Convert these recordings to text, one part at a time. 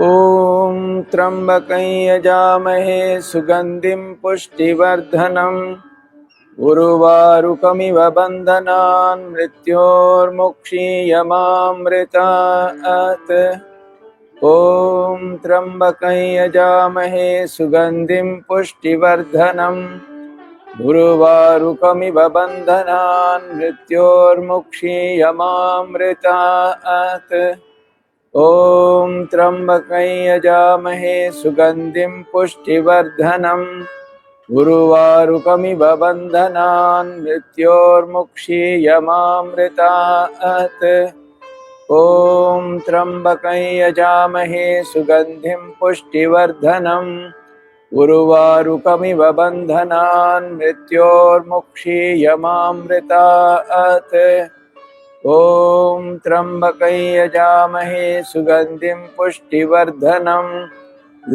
ॐ त्र्यम्बकं यजामहे सुगन्धिं पुष्टिवर्धनम् उर्वारुकमिव बन्धनान् मृत्योर्मुक्षीयमामृतात्। ॐ त्र्यम्बकं यजामहे सुगन्धिं पुष्टिवर्धनम् उर्वारुकमिव बन्धनान् मृत्योर्मुक्षीयमामृतात्। ॐ त्र्यम्बकं यजामहे सुगन्धिं पुष्टिवर्धनम् उर्वारुकमिव बन्धनान् मृत्योर्मुक्षीयमामृतात्। ॐ त्र्यम्बकं यजामहे सुगन्धिं पुष्टिवर्धनम् उर्वारुकमिव बन्धनान् मृत्योर्मुक्षीयमामृतात्। ॐ त्र्यम्बकं यजामहे सुगन्धिं पुष्टिवर्धनम्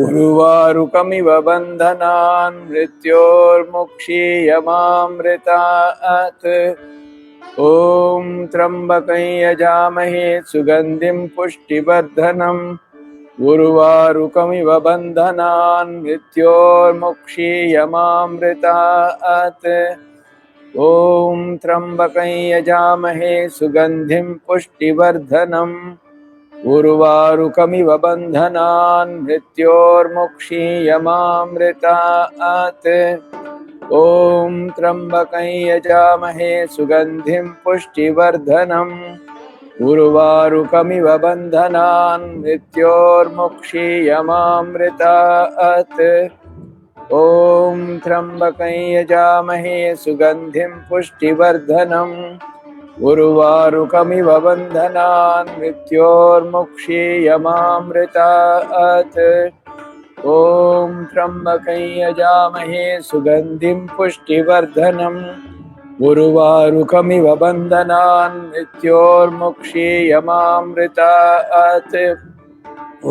उर्वारुकमिव बन्धनान् मृत्योर्मुक्षीयमामृतात्। ॐ त्र्यम्बकं यजामहे सुगन्धिं पुष्टिवर्धनम् उर्वारुकमिव बन्धनान् मृत्योर्मुक्षीयमामृतात्। ॐ त्र्यम्बकं यजामहे सुगन्धिं पुष्टिवर्धनम् उर्वारुकमिव बन्धनान् मृत्योर्मुक्षीयमामृतात्। ॐ त्र्यम्बकं यजामहे सुगन्धिं पुष्टिवर्धनम् उर्वारुकमिव बन्धनान् मृत्योर्मुक्षीयमामृतात्। ॐ त्र्यम्बकं यजामहे सुगन्धिं पुष्टिवर्धनम् उर्वारुकमिव बन्धनान् मृत्योर्मुक्षीयमामृतात्। ॐ त्र्यम्बकं यजामहे सुगन्धिं पुष्टिवर्धनम् उर्वारुकमिव बन्धनान् मृत्योर्मुक्षीयमामृतात्। ॐ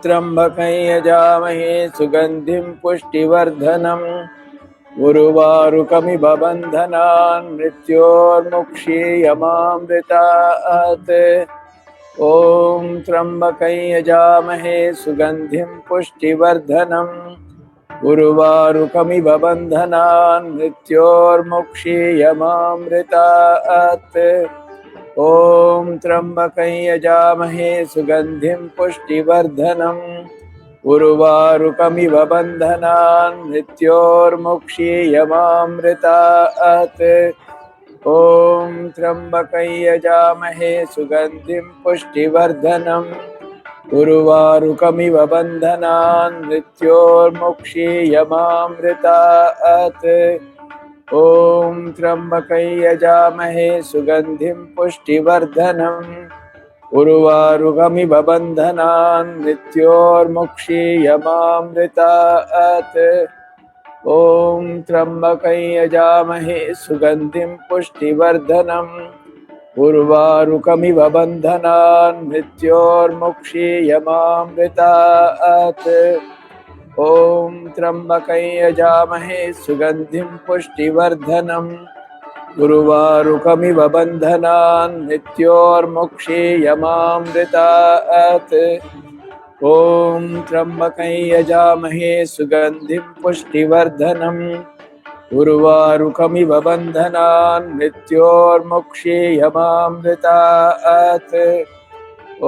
त्र्यम्बकं यजामहे सुगन्धिं पुष्टिवर्धनम् उर्वारुकमिव बन्धनान् मृत्योर्मुक्षीयमामृतात्। ॐ त्र्यम्बकं यजामहे सुगन्धिं पुष्टिवर्धनम् उर्वारुकमिव बन्धनान् मृत्योर्मुक्षीयमामृतात्। ॐ त्र्यम्बकं यजामहे सुगन्धिं पुष्टिवर्धनम् उर्वारुकमिव बन्धनान् मृत्योर्मुक्षीयमामृतात्। ॐ त्र्यम्बकं यजामहे सुगन्धिं पुष्टिवर्धनम् उर्वारुकमिव बन्धनान् मृत्योर्मुक्षीयमामृतात्। ॐ त्र्यम्बकं यजामहे सुगन्धिं पुष्टिवर्धनम् उर्वारुकमिव बन्धनान् मृत्योर्मुक्षीयमामृतात्। ॐ त्र्यम्बकं यजामहे सुगन्धिं पुष्टिवर्धनम् उर्वारुकमिव बन्धनान् मृत्योर्मुक्षीयमामृतात्। ॐ त्र्यम्बकं यजामहे सुगन्धिं पुष्टिवर्धनम् उर्वारुकमिव बन्धनान् मृत्योर्मुक्षीयमामृतात्। ॐ त्र्यम्बकं यजामहे सुगन्धिं पुष्टिवर्धनम् उर्वारुकमिव बन्धनान् मृत्योर्मुक्षीयमामृतात्।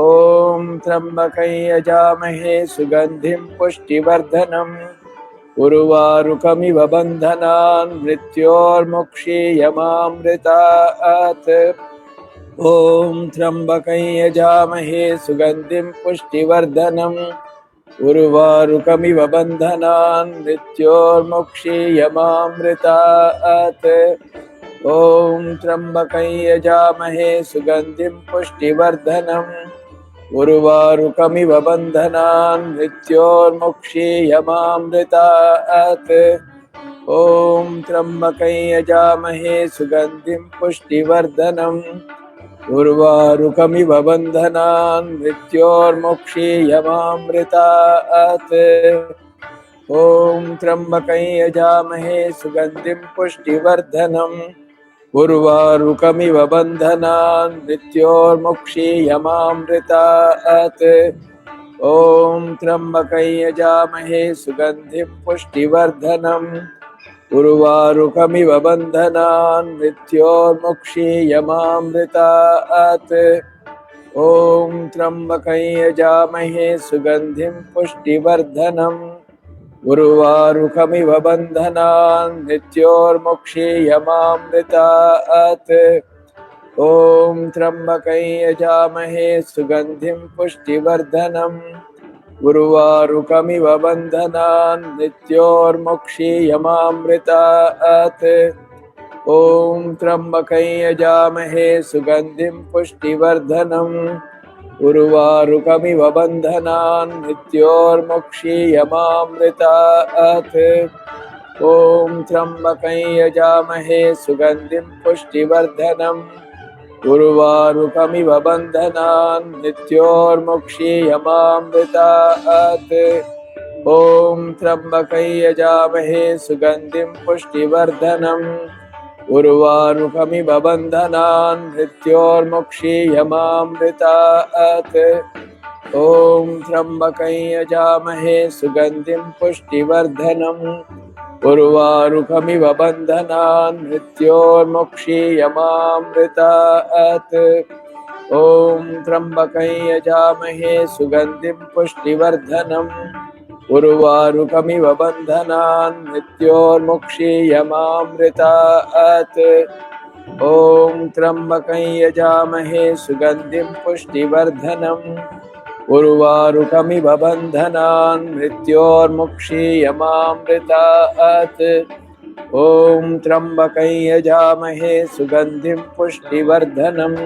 ॐ त्र्यम्बकं यजामहे सुगन्धिं पुष्टिवर्धनम् उर्वारुकमिव बन्धनान् मृत्योर्मुक्षीयमामृतात्। ॐ त्र्यम्बकं यजामहे सुगन्धिं पुष्टिवर्धनम् उर्वारुकमिव बन्धनान् मृत्योर्मुक्षीयमामृतात्। ॐ त्र्यम्बकं यजामहे सुगन्धिं पुष्टिवर्धनम् उर्वारुकमिव बन्धनान् मृत्योर्मुक्षीयमामृतात्। ॐ त्र्यम्बकं यजामहे सुगन्धिं पुष्टिवर्धनम् उर्वारुकमिव बन्धनान् मृत्योर्मुक्षीयमामृतात्। ॐ त्र्यम्बकं यजामहे सुगन्धिं पुष्टिवर्धनम् उर्वारुकमिव बन्धनान् मृत्योर्मुक्षीयमामृतात्। ॐ त्र्यम्बकं यजामहे सुगन्धिं पुष्टिवर्धनम् उर्वारुकमिव बन्धनान् मृत्योर्मुक्षीयमामृतात् ॐ त्र्यम्बकं यजामहे सुगन्धिं पुष्टिवर्धनम् उर्वारुकमिव बन्धनान् मृत्योर्मुक्षीयमामृतात् ॐ त्र्यम्बकं यजामहे सुगन्धिं पुष्टिवर्धनम् उर्वारुकमिव बन्धनान् मृत्योर्मुक्षीयमामृतात् ॐ त्र्यम्बकं यजामहे सुगन्धिं पुष्टिवर्धनम् उर्वारुकमिव बन्धनान् मृत्योर्मुक्षीयमामृतात् ॐ त्र्यम्बकं यजामहे सुगन्धिं पुष्टिवर्धनम् उर्वारुकमिव बन्धनान् मृत्योर्मुक्षीयमामृतात् ॐ त्र्यम्बकं यजामहे सुगन्धिं पुष्टिवर्धनम् उर्वारुकमिव बन्धनान् मृत्योर्मुक्षीयमामृतात् ॐ त्र्यम्बकं यजामहे सुगन्धिं पुष्टिवर्धनम् उर्वारुकमिव बन्धनान् मृत्योर्मुक्षीयमामृतात् ॐ त्र्यम्बकं यजामहे सुगन्धिं पुष्टिवर्धनम् उर्वारुकमिव बन्धनान् मृत्योर्मुक्षीयमामृतात् ॐ त्र्यम्बकं यजामहे सुगन्धिं पुष्टिवर्धनम् उर्वारुकमिव बन्धनान् मृत्योर्मुक्षीयमामृतात् ॐ त्र्यम्बकं यजामहे सुगन्धिं पुष्टिवर्धनम्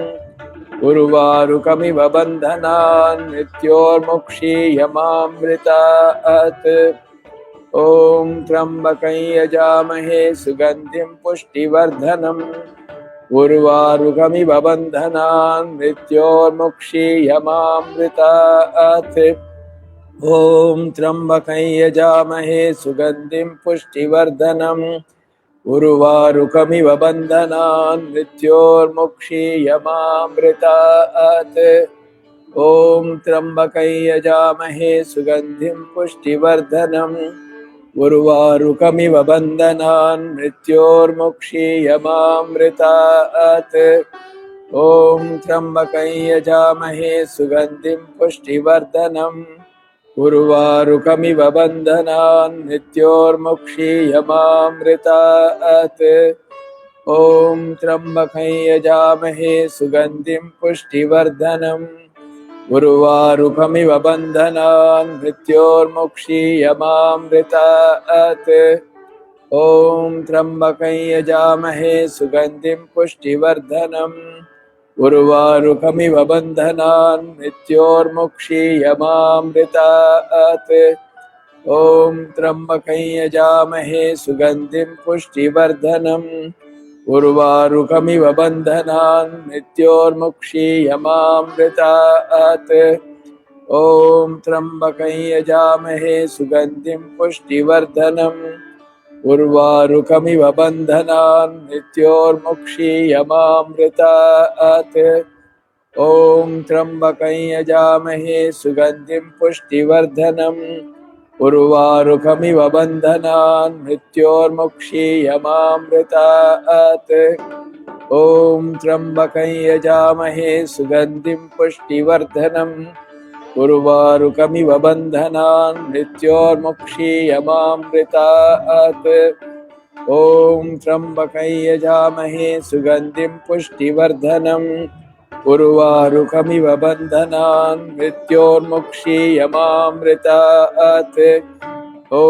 उर्वारुकमिव बन्धनान् मृत्योर्मुक्षीयमामृतात् ॐ त्र्यम्बकं यजामहे सुगन्धिं पुष्टिवर्धनम् उर्वारुकमिव बन्धनान् मृत्योर्मुक्षीयमामृतात् ॐ त्र्यम्बकं यजामहे सुगन्धिं पुष्टिवर्धनम् उर्वारुकमिव बन्धनान् मृत्योर्मुक्षीयमामृतात् ॐ त्र्यम्बकं यजामहे सुगन्धिं पुष्टिवर्धनम् उर्वारुकमिव बन्धनान् मृत्योर्मुक्षीयमामृतात् ॐ त्र्यम्बकं यजामहे सुगन्धिं पुष्टिवर्धनम् उर्वारुकमिव बन्धनान् मृत्योर्मुक्षीयमामृतात् ॐ त्र्यम्बकं यजामहे सुगन्धिं पुष्टिवर्धनम् उर्वारुकमिव बन्धनान् मृत्योर्मुक्षीयमामृतात् ॐ त्र्यम्बकं यजामहे सुगन्धिं पुष्टिवर्धनम् उर्वारुकमिव बन्धनान् मृत्योर्मुक्षीयमामृतात् ॐ त्र्यम्बकं यजामहे सुगन्धिं पुष्टिवर्धनम् उर्वारुकमिव बन्धनान् मृत्योर्मुक्षीयमामृतात् ॐ त्र्यम्बकं यजामहे सुगन्धिं पुष्टिवर्धनम् उर्वारुकमिव बन्धनान् मृत्योर्मुक्षीयमामृतात् ॐ त्र्यम्बकं यजामहे सुगन्धिं पुष्टिवर्धनम् उर्वारुकमिव बन्धनान् मृत्योर्मुक्षीयमामृतात् ॐ त्र्यम्बकं यजामहे सुगन्धिं पुष्टिवर्धनम् उर्वारुकमिव बन्धनान् मृत्योर्मुक्षीयमामृतात् ॐ त्र्यम्बकं यजामहे सुगन्धिं पुष्टिवर्धनम् उर्वारुकमिव बन्धनान् मृत्योर्मुक्षीयमामृतात् ॐ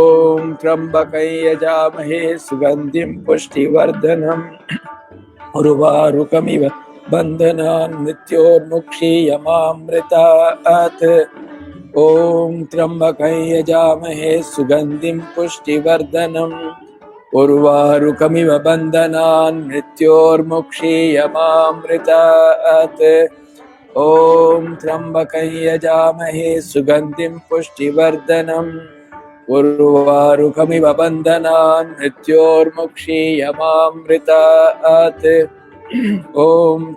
त्र्यम्बकं यजामहे सुगन्धिं पुष्टिवर्धनम् उर्वारुकमिव बन्धनान् मृत्योर्मुक्षीयमामृतात् ॐ त्र्यम्बकं यजामहे सुगन्धिं पुष्टिवर्धनम् उर्वारुकमिव बन्धनान् मृत्योर्मुक्षीयमामृतात् ॐ त्र्यम्बकं यजामहे सुगन्धिं पुष्टिवर्धनम् उर्वारुकमिव बन्धनान् मृत्योर्मुक्षीयमामृतात् ॐ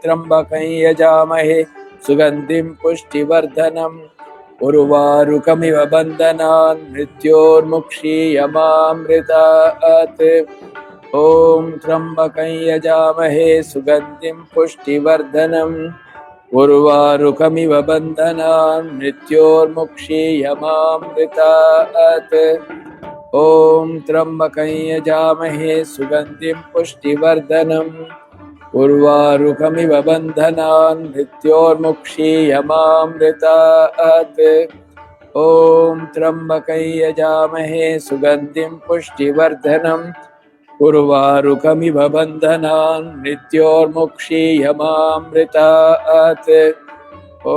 त्र्यम्बकं यजामहे सुगन्धिं पुष्टिवर्धनम् उर्वारुकमिव बन्धनान् मृत्योर्मुक्षीयमामृतात्। ॐ त्र्यम्बकं यजामहे सुगन्धिं पुष्टिवर्धनम् उर्वारुकमिव बन्धनान् मृत्योर्मुक्षीयमामृतात्। ॐ त्र्यम्बकं यजामहे सुगन्धिं पुष्टिवर्धनम् उर्वारुकमिव बन्धनान् मृत्योर्मुक्षीयमामृतात्। ॐ त्र्यम्बकं यजामहे सुगन्धिं पुष्टिवर्धनम् उर्वारुकमिव बन्धनान् मृत्योर्मुक्षीयमामृतात्। ॐ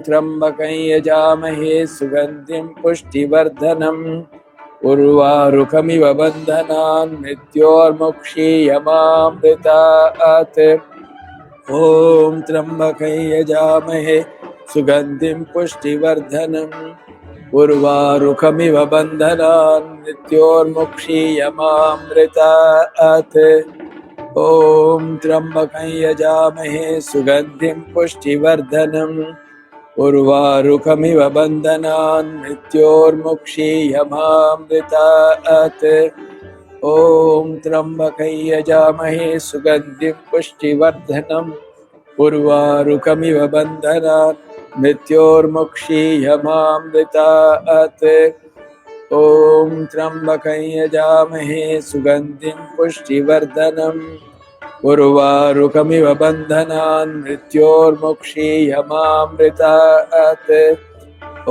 त्र्यम्बकं यजामहे सुगन्धिं पुष्टिवर्धनम् उर्वारुकमिव बन्धनान् मृत्योर्मुक्षीयमामृतात्। ॐ त्र्यम्बकं यजामहे सुगन्धिं पुष्टिवर्धनम् उर्वारुकमिव बन्धनान् मृत्योर्मुक्षीयमामृतात्। ॐ त्र्यम्बकं यजामहे सुगन्धिं पुष्टिवर्धनम् उर्वारुकमिव बन्धनान् मृत्योर्मुक्षीयमामृतात्। ॐ त्र्यम्बकं यजामहे सुगन्धिं पुष्टिवर्धनम् उर्वारुकमिव बन्धनान् मृत्योर्मुक्षीयमामृतात्। ॐ त्र्यम्बकं यजामहे सुगन्धिं पुष्टिवर्धनम् उर्वारुकमिव बन्धनान् मृत्योर्मुक्षीयमामृतात्। ॐ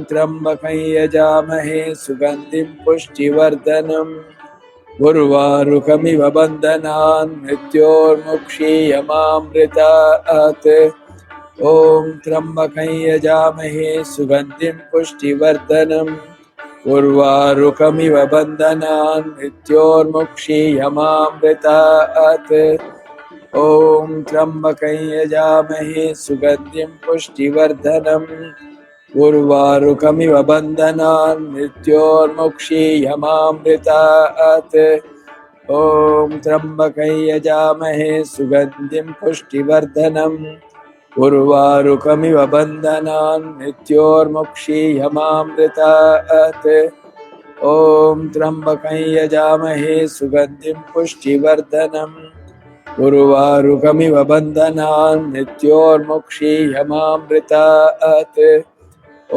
त्र्यम्बकं यजामहे सुगन्धिं पुष्टिवर्धनम् उर्वारुकमिव बन्धनान् मृत्योर्मुक्षीयमामृतात्। ॐ त्र्यम्बकं यजामहे सुगन्धिं पुष्टिवर्धनम् उर्वारुकमिव बन्धनान् मृत्योर्मुक्षीयमामृतात्। ॐ त्र्यम्बकं यजामहे सुगन्धिं पुष्टिवर्धनम् उर्वारुकमिव बन्धनान् मृत्योर्मुक्षीयमामृतात्। ॐ त्र्यम्बकं यजामहे सुगन्धिं पुष्टिवर्धनम् उर्वारुकमिव बन्धनान् मृत्योर्मुक्षीयमामृतात्। ॐ त्र्यम्बकं यजामहे सुगन्धिं पुष्टिवर्धनम् उर्वारुकमिव बन्धनान् मृत्योर्मुक्षीयमामृतात्। ॐ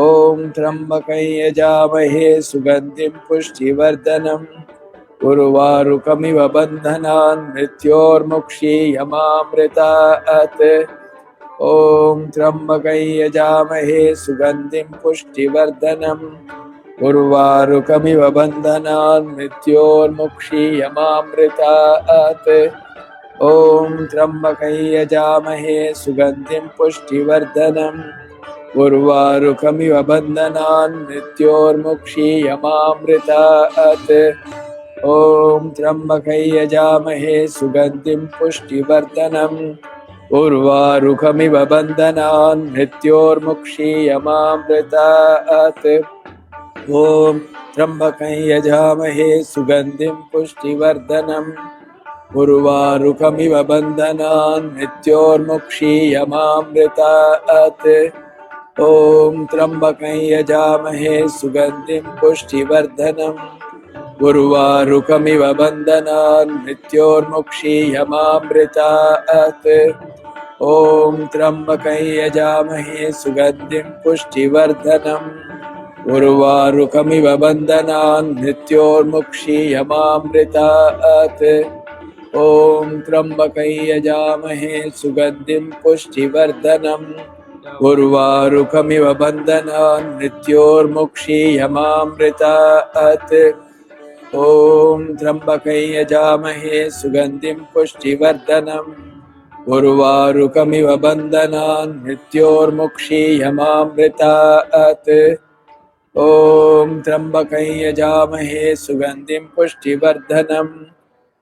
त्र्यम्बकं यजामहे सुगन्धिं पुष्टिवर्धनम् उर्वारुकमिव बन्धनान् मृत्योर्मुक्षीयमामृतात्। ॐ त्र्यम्बकं यजामहे सुगन्धिं पुष्टिवर्धनम् उर्वारुकमिव बन्धनान् मृत्योर्मुक्षीयमामृतात्। ॐ त्र्यम्बकं यजामहे सुगन्धिं पुष्टिवर्धनम् उर्वारुकमिव बन्धनान् मृत्योर्मुक्षीयमामृतात्। ॐ त्र्यम्बकं यजामहे सुगन्धिं पुष्टिवर्धनम् उर्वारुकमिव बन्धनान् मृत्योर्मुक्षीयमामृतात्। ॐ त्र्यम्बकं यजामहे सुगन्धिं पुष्टिवर्धनम् उर्वारुकमिव बन्धनान् मृत्योर्मुक्षीयमामृतात्। ॐ त्र्यम्बकं यजामहे सुगन्धिं पुष्टिवर्धनम् उर्वारुकमिव बन्धनान् मृत्योर्मुक्षीयमामृतात्। ॐ त्र्यम्बकं यजामहे सुगन्धिं पुष्टिवर्धनम् उर्वारुकमिव बन्धनान् मृत्योर्मुक्षीयमामृतात्। ॐ त्र्यम्बकं यजामहे सुगन्धिं पुष्टिवर्धनम् उर्वारुकमिव बन्धनान् मृत्योर्मुक्षीयमामृतात्। ॐ त्र्यम्बकं यजामहे सुगन्धिं पुष्टिवर्धनम् उर्वारुकमिव बन्धनान् मृत्योर्मुक्षीयमामृतात्। ॐ त्र्यम्बकं यजामहे सुगन्धिं पुष्टिवर्धनम्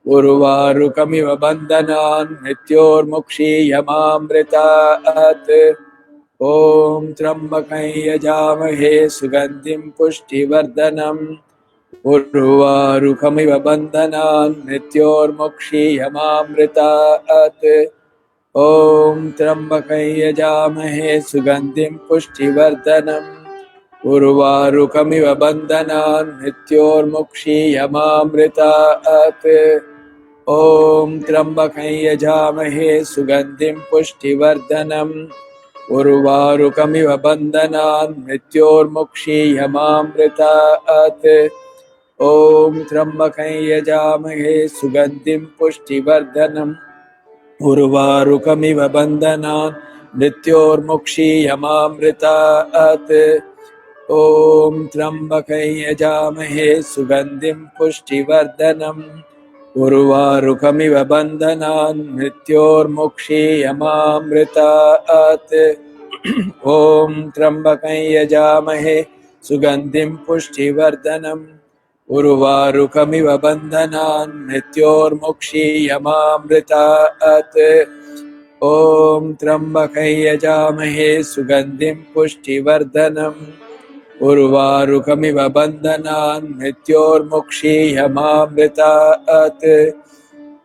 उर्वारुकमिव बन्धनान् मृत्योर्मुक्षीयमामृतात्। ॐ त्र्यम्बकं यजामहे सुगन्धिं पुष्टिवर्धनम् उर्वारुकमिव बन्धनान् मृत्योर्मुक्षीयमामृतात्। ॐ त्र्यम्बकं यजामहे सुगन्धिं पुष्टिवर्धनम् उर्वारुकमिव बन्धनान् मृत्योर्मुक्षीयमामृतात् ॐ त्र्यम्बकं यजामहे सुगन्धिं पुष्टिवर्धनम् उर्वारुकमिव बन्धनान् मृत्योर्मुक्षीयमामृतात् ॐ त्र्यम्बकं यजामहे सुगन्धिं पुष्टिवर्धनम् उर्वारुकमिव बन्धनान् मृत्योर्मुक्षीयमामृतात् ॐ त्र्यम्बकं यजामहे सुगन्धिं पुष्टिवर्धनम् उर्वारुकमिव बन्धनान् मृत्योर्मुक्षीयमामृतात् ॐ त्र्यम्बकं यजामहे सुगन्धिं पुष्टिवर्धनम् उर्वारुकमिव बन्धनान् मृत्योर्मुक्षीयमामृतात् ॐ त्र्यम्बकं यजामहे सुगन्धिं पुष्टिवर्धनम् उर्वारुकमिव बन्धनान् मृत्योर्मुक्षीयमामृतात्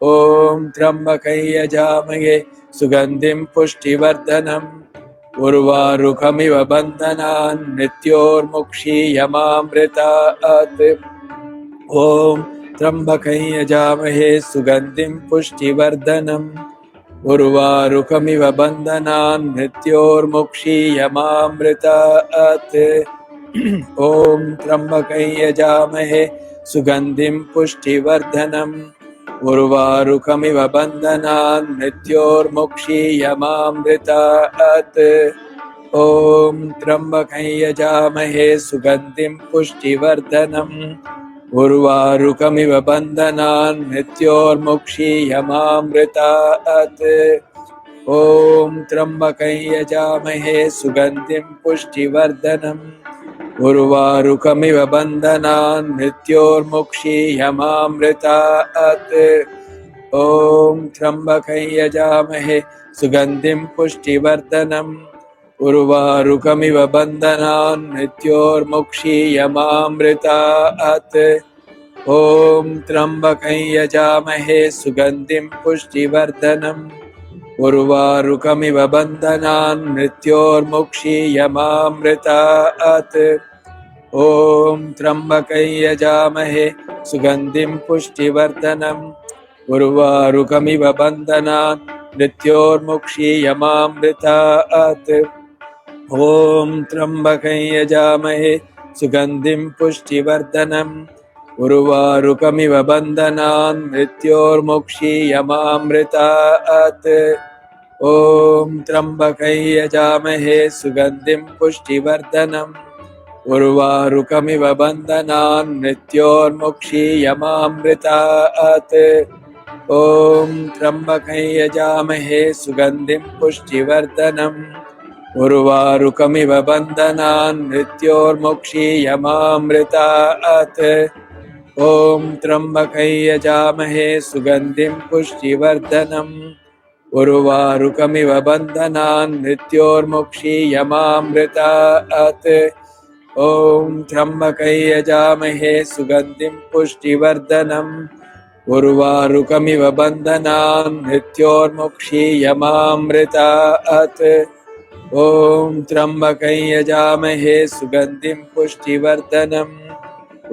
ॐ त्र्यम्बकं यजामहे सुगन्धिं पुष्टिवर्धनम् उर्वारुकमिव बन्धनान् मृत्योर्मुक्षीयमामृतात् ॐ त्र्यम्बकं यजामहे सुगन्धिं पुष्टिवर्धनम् उर्वारुकमिव बन्धनान् मृत्योर्मुक्षीयमामृतात् ॐ त्र्यम्बकं यजामहे सुगन्धिं पुष्टिवर्धनम् उर्वारुकमिव बन्धनान् मृत्योर्मुक्षीयमामृतात् ॐ त्र्यम्बकं यजामहे सुगन्धिं पुष्टिवर्धनम् उर्वारुकमिव बन्धनान् मृत्योर्मुक्षीयमामृतात् ॐ त्र्यम्बकं यजामहे सुगन्धिं पुष्टिवर्धनम् उर्वारुकमिव बन्धनान् मृत्योर्मुक्षीयमामृतात् ॐ त्र्यम्बकं यजामहे सुगन्धिं पुष्टिवर्धनम् उर्वारुकमिव बन्धनान् मृत्योर्मुक्षीयमामृतात् ॐ त्र्यम्बकं यजामहे सुगन्धिं पुष्टिवर्धनम् उर्वारुकमिव बन्धनान् मृत्योर्मुक्षीयमामृतात् ॐ त्र्यम्बकं यजामहे सुगन्धिं पुष्टिवर्धनम् उर्वारुकमिव बन्धनान् मृत्योर्मुक्षीयमामृतात् ॐ त्र्यम्बकं यजामहे सुगन्धिं पुष्टिवर्धनम् उर्वारुकमिव बन्धनान् मृत्योर्मुक्षीयमामृतात् ॐ त्र्यम्बकं यजामहे सुगन्धिं पुष्टिवर्धनम् उर्वारुकमिव बन्धनान् मृत्योर्मुक्षीयमामृतात् ॐ त्र्यम्बकं यजामहे सुगन्धिं पुष्टिवर्धनम् उर्वारुकमिव बन्धनान् मृत्योर्मुक्षीयमामृतात् ॐ त्र्यम्बकं यजामहे सुगन्धिं पुष्टिवर्धनम् उर्वारुकमिव बन्धनान् मृत्योर्मुक्षीयमामृतात् ॐ त्र्यम्बकं यजामहे सुगन्धिं पुष्टिवर्धनम् उर्वारुकमिव बन्धनान् मृत्योर्मुक्षीयमामृतात् ॐ त्र्यम्बकं यजामहे सुगन्धिं पुष्टिवर्धनम्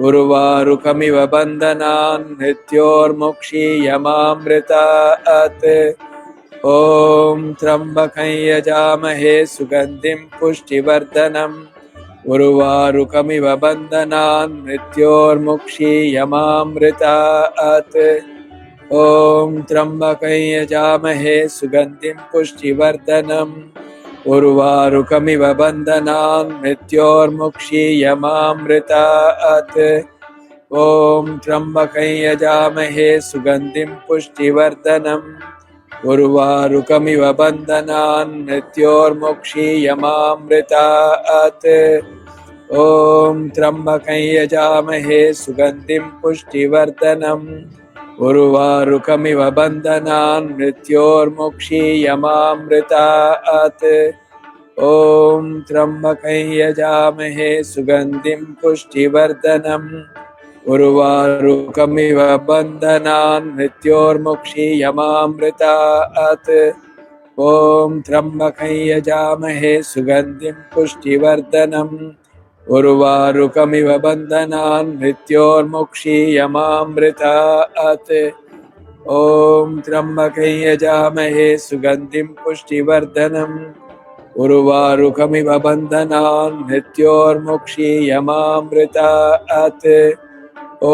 उर्वारुकमिव बन्धनान् मृत्योर्मुक्षीयमामृतात् ॐ त्र्यम्बकं यजामहे सुगन्धिं पुष्टिवर्धनम् उर्वारुकमिव बन्धनान् मृत्योर्मुक्षीयमामृतात् ॐ त्र्यम्बकं यजामहे सुगन्धिं पुष्टिवर्धनम् उर्वारुकमिव बन्धनान् मृत्योर्मुक्षीयमामृतात् ॐ त्र्यम्बकं यजामहे सुगन्धिं पुष्टिवर्धनम् उर्वारुकमिव बन्धनान् मृत्योर्मुक्षीयमामृतात् ॐ त्र्यम्बकं यजामहे सुगन्धिं पुष्टिवर्धनम् उर्वारुकमिव बन्धनान् मृत्योर्मुक्षीयमामृतात् ॐ त्र्यम्बकं यजामहे सुगन्धिं पुष्टिवर्धनम् उर्वारुकमिव बन्धनान् मृत्योर्मुक्षीयमामृतात् ॐ त्र्यम्बकं यजामहे सुगन्धिं पुष्टिवर्धनम् उर्वारुकमिव बन्धनान् मृत्योर्मुक्षीयमामृतात् ॐ त्र्यम्बकं यजामहे सुगन्धिं पुष्टिवर्धनम् उर्वारुकमिव बन्धनान् मृत्योर्मुक्षीयमामृतात् ॐ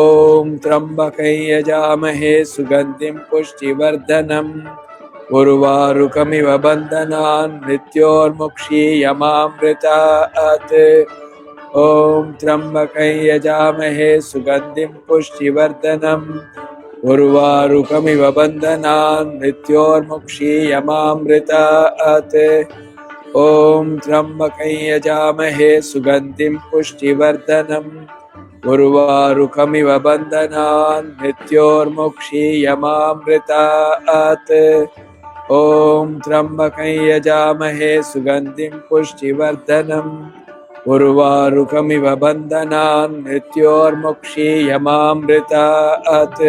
त्र्यम्बकं यजामहे सुगन्धिं पुष्टिवर्धनम् उर्वारुकमिव बन्धनान् मृत्योर्मुक्षीयमामृतात् ॐ त्र्यम्बकं यजामहे सुगन्धिं पुष्टिवर्धनम् उर्वारुकमिव बन्धनान् मृत्योर्मुक्षीयमामृतात् ॐ त्र्यम्बकं यजामहे सुगन्धिं पुष्टिवर्धनम् उर्वारुकमिव बन्धनान् मृत्योर्मुक्षीयमामृतात् ॐ त्र्यम्बकं यजामहे सुगन्धिं पुष्टिवर्धनम् उर्वारुकमिव बन्धनान् मृत्योर्मुक्षीयमामृतात्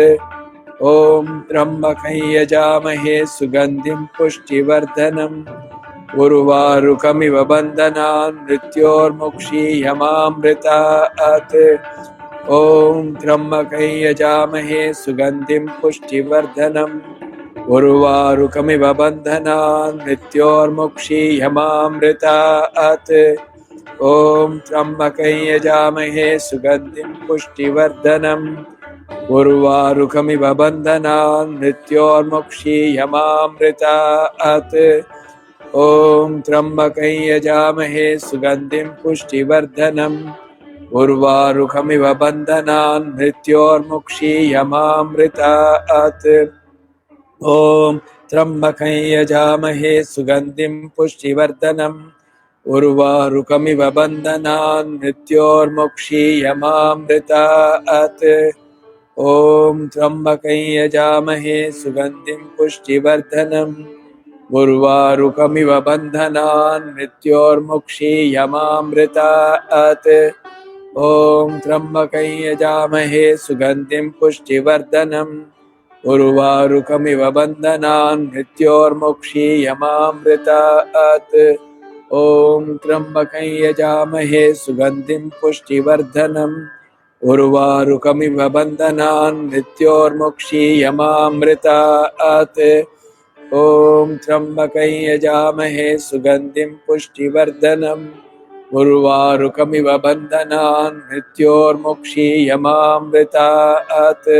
ॐ त्र्यम्बकं यजामहे सुगन्धिं पुष्टिवर्धनम् उर्वारुकमिव बन्धनान् मृत्योर्मुक्षीयमामृतात् ॐ त्र्यम्बकं यजामहे सुगन्धिं पुष्टिवर्धनम् उर्वारुकमिव बन्धनान् मृत्योर्मुक्षीयमामृतात् ॐ त्र्यम्बकं यजामहे सुगन्धिं पुष्टिवर्धनम् उर्वारुकमिव बन्धनान् मृत्योर्मुक्षीयमामृतात् ॐ त्र्यम्बकं यजामहे सुगन्धिं पुष्टिवर्धनम् उर्वारुकमिव बन्धनान् मृत्योर्मुक्षीयमामृतात् ॐ त्र्यम्बकं यजामहे सुगन्धिं पुष्टिवर्धनम् उर्वारुकमिव बन्धनान् मृत्योर्मुक्षीयमामृतात् ॐ त्र्यम्बकं यजामहे सुगन्धिं पुष्टिवर्धनम् उर्वारुकमिव बन्धनान् मृत्योर्मुक्षीयमामृतात् ॐ त्र्यम्बकं यजामहे सुगन्धिं पुष्टिवर्धनम् उर्वारुकमिव बन्धनान् मृत्योर्मुक्षीयमामृतात् ॐ त्र्यम्बकं यजामहे सुगन्धिं पुष्टिवर्धनम् उर्वारुकमिव बन्धनान् मृत्योर्मुक्षीयमामृतात् ॐ त्र्यम्बकं यजामहे सुगन्धिं पुष्टिवर्धनम् उर्वारुकमिव बन्धनान् मृत्योर्मुक्षीयमामृतात्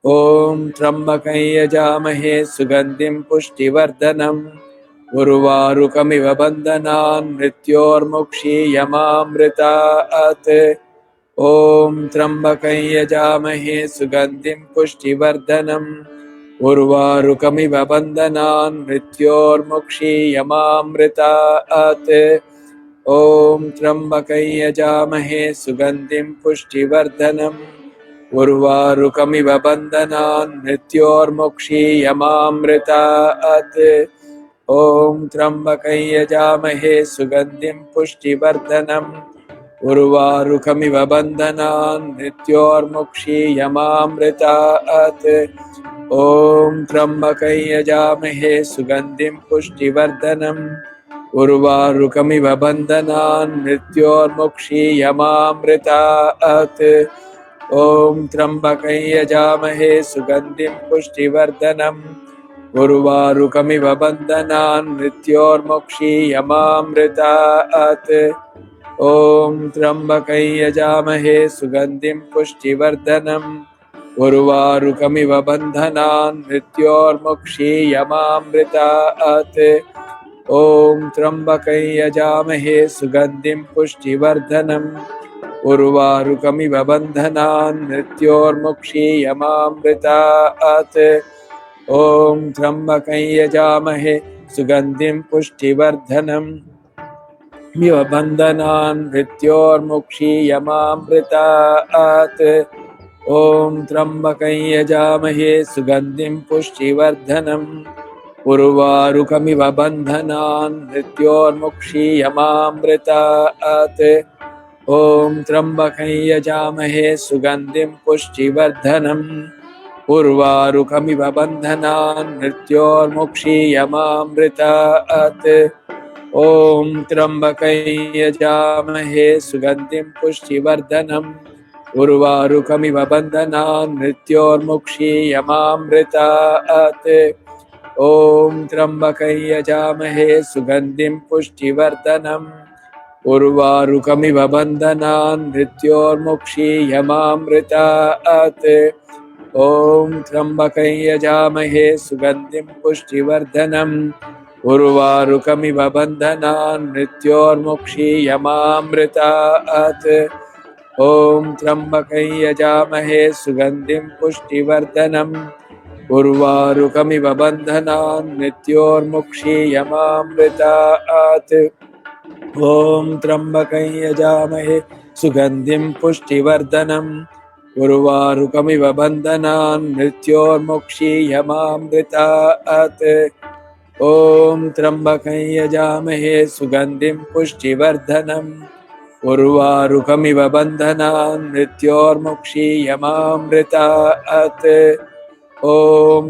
ॐ त्र्यम्बकं यजामहे सुगन्धिं पुष्टिवर्धनम् उर्वारुकमिव बन्धनान् मृत्योर्मुक्षीयमामृतात् ॐ त्र्यम्बकं यजामहे सुगन्धिं पुष्टिवर्धनम् उर्वारुकमिव बन्धनान् मृत्योर्मुक्षीयमामृतात् ॐ त्र्यम्बकं यजामहे सुगन्धिं पुष्टिवर्धनम् उर्वारुकमिव बन्धनान् मृत्योर्मुक्षीयमामृतात् ॐ त्र्यम्बकं यजामहे सुगन्धिं पुष्टिवर्धनम् उर्वारुकमिव बन्धनान् मृत्योर्मुक्षीयमामृतात् ॐ त्र्यम्बकं यजामहे सुगन्धिं पुष्टिवर्धनम् उर्वारुकमिव बन्धनान् मृत्योर्मुक्षीयमामृतात् ॐ त्र्यम्बकं यजामहे सुगन्धिं पुष्टिवर्धनम् उर्वारुकमिव बन्धनान् मृत्योर्मुक्षीयमामृतात् ॐ त्र्यम्बकं यजामहे सुगन्धिं पुष्टिवर्धनम् उर्वारुकमिव बन्धनान् मृत्योर्मुक्षीयमामृतात् ॐ त्र्यम्बकं यजामहे सुगन्धिं पुष्टिवर्धनम् उर्वारुकमिव बन्धनान् मृत्योर्मुक्षीयमामृतात् ॐ त्र्यम्बकं यजामहे सुगन्धिं पुष्टिवर्धनम् बन्धनान् मृत्योर्मुक्षीयमामृतात् ॐ त्र्यम्बकं यजामहे सुगन्धिं पुष्टिवर्धनम् उर्वारुकमिव बन्धनान् मृत्योर्मुक्षीयमामृतात् ॐ त्र्यम्बकं यजामहे सुगन्धिं पुष्टिवर्धनम् उर्वारुकमिव बन्धनान् मृत्योर्मुक्षीयमामृतात्। ॐ त्र्यम्बकं यजामहे सुगन्धिं पुष्टिवर्धनम् उर्वारुकमिव बन्धनान् मृत्योर्मुक्षीयमामृतात्। ॐ त्र्यम्बकं यजामहे सुगन्धिं पुष्टिवर्धनम् उर्वारुकमिव बन्धनान् मृत्योर्मुक्षीयमामृतात्। ॐ त्र्यम्बकं यजामहे सुगन्धिं पुष्टिवर्धनम् उर्वारुकमिव बन्धनान् मृत्योर्मुक्षीयमामृतात्। ॐ त्र्यम्बकं यजामहे सुगन्धिं पुष्टिवर्धनम् उर्वारुकमिव बन्धनान् मृत्योर्मुक्षीयमामृतात्। ॐ त्र्यम्बकं यजामहे सुगन्धिं पुष्टिवर्धनम् उर्वारुकमिव बन्धनान् मृत्योर्मुक्षीयमामृतात्। ॐ त्र्यम्बकं यजामहे सुगन्धिं पुष्टिवर्धनम् उर्वारुकमिव बन्धनान् मृत्योर्मुक्षीयमामृतात्। ॐ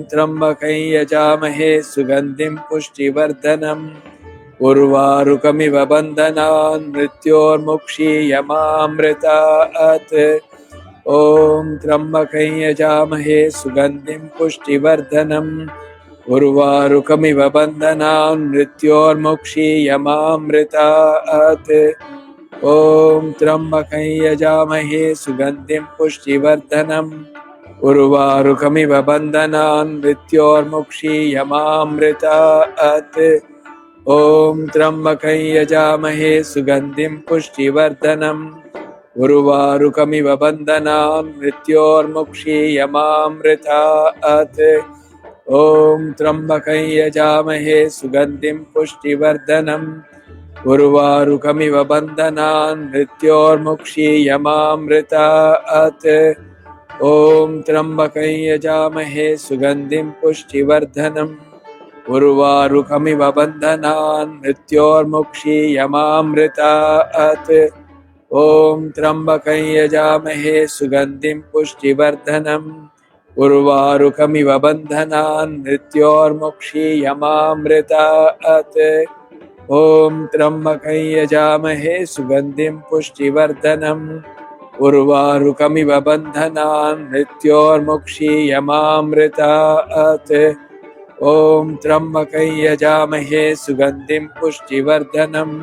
त्र्यम्बकं यजामहे सुगन्धिं पुष्टिवर्धनम् उर्वारुकमिव बन्धनान् मृत्योर्मुक्षीयमामृतात्। ॐ त्र्यम्बकं यजामहे सुगन्धिं पुष्टिवर्धनम् उर्वारुकमिव बन्धनान् मृत्योर्मुक्षीयमामृतात्। ॐ त्र्यम्बकं यजामहे सुगन्धिं पुष्टिवर्धनम् उर्वारुकमिव बन्धनान् मृत्योर्मुक्षीयमामृतात्। ॐ त्र्यम्बकं यजामहे सुगन्धिं पुष्टिवर्धनम् उर्वारुकमिव बन्धनान् मृत्योर्मुक्षीयमामृतात्। ॐ त्र्यम्बकं यजामहे सुगन्धिं पुष्टिवर्धनम् उर्वारुकमिव बन्धनान् मृत्योर्मुक्षीयमामृतात्। ॐ त्र्यम्बकं यजामहे सुगन्धिं पुष्टिवर्धनम् उर्वारुकमिव बन्धनान् मृत्योर्मुक्षीयमामृतात्। ॐ त्र्यम्बकं यजामहे सुगन्धिं पुष्टिवर्धनम् उर्वारुकमिव बन्धनान् मृत्योर्मुक्षीयमामृतात्। ॐ त्र्यम्बकं यजामहे सुगन्धिं पुष्टिवर्धनम् उर्वारुकमिव बन्धनान् मृत्योर्मुक्षीयमामृतात्। ॐ त्र्यम्बकं यजामहे सुगन्धिं पुष्टिवर्धनम्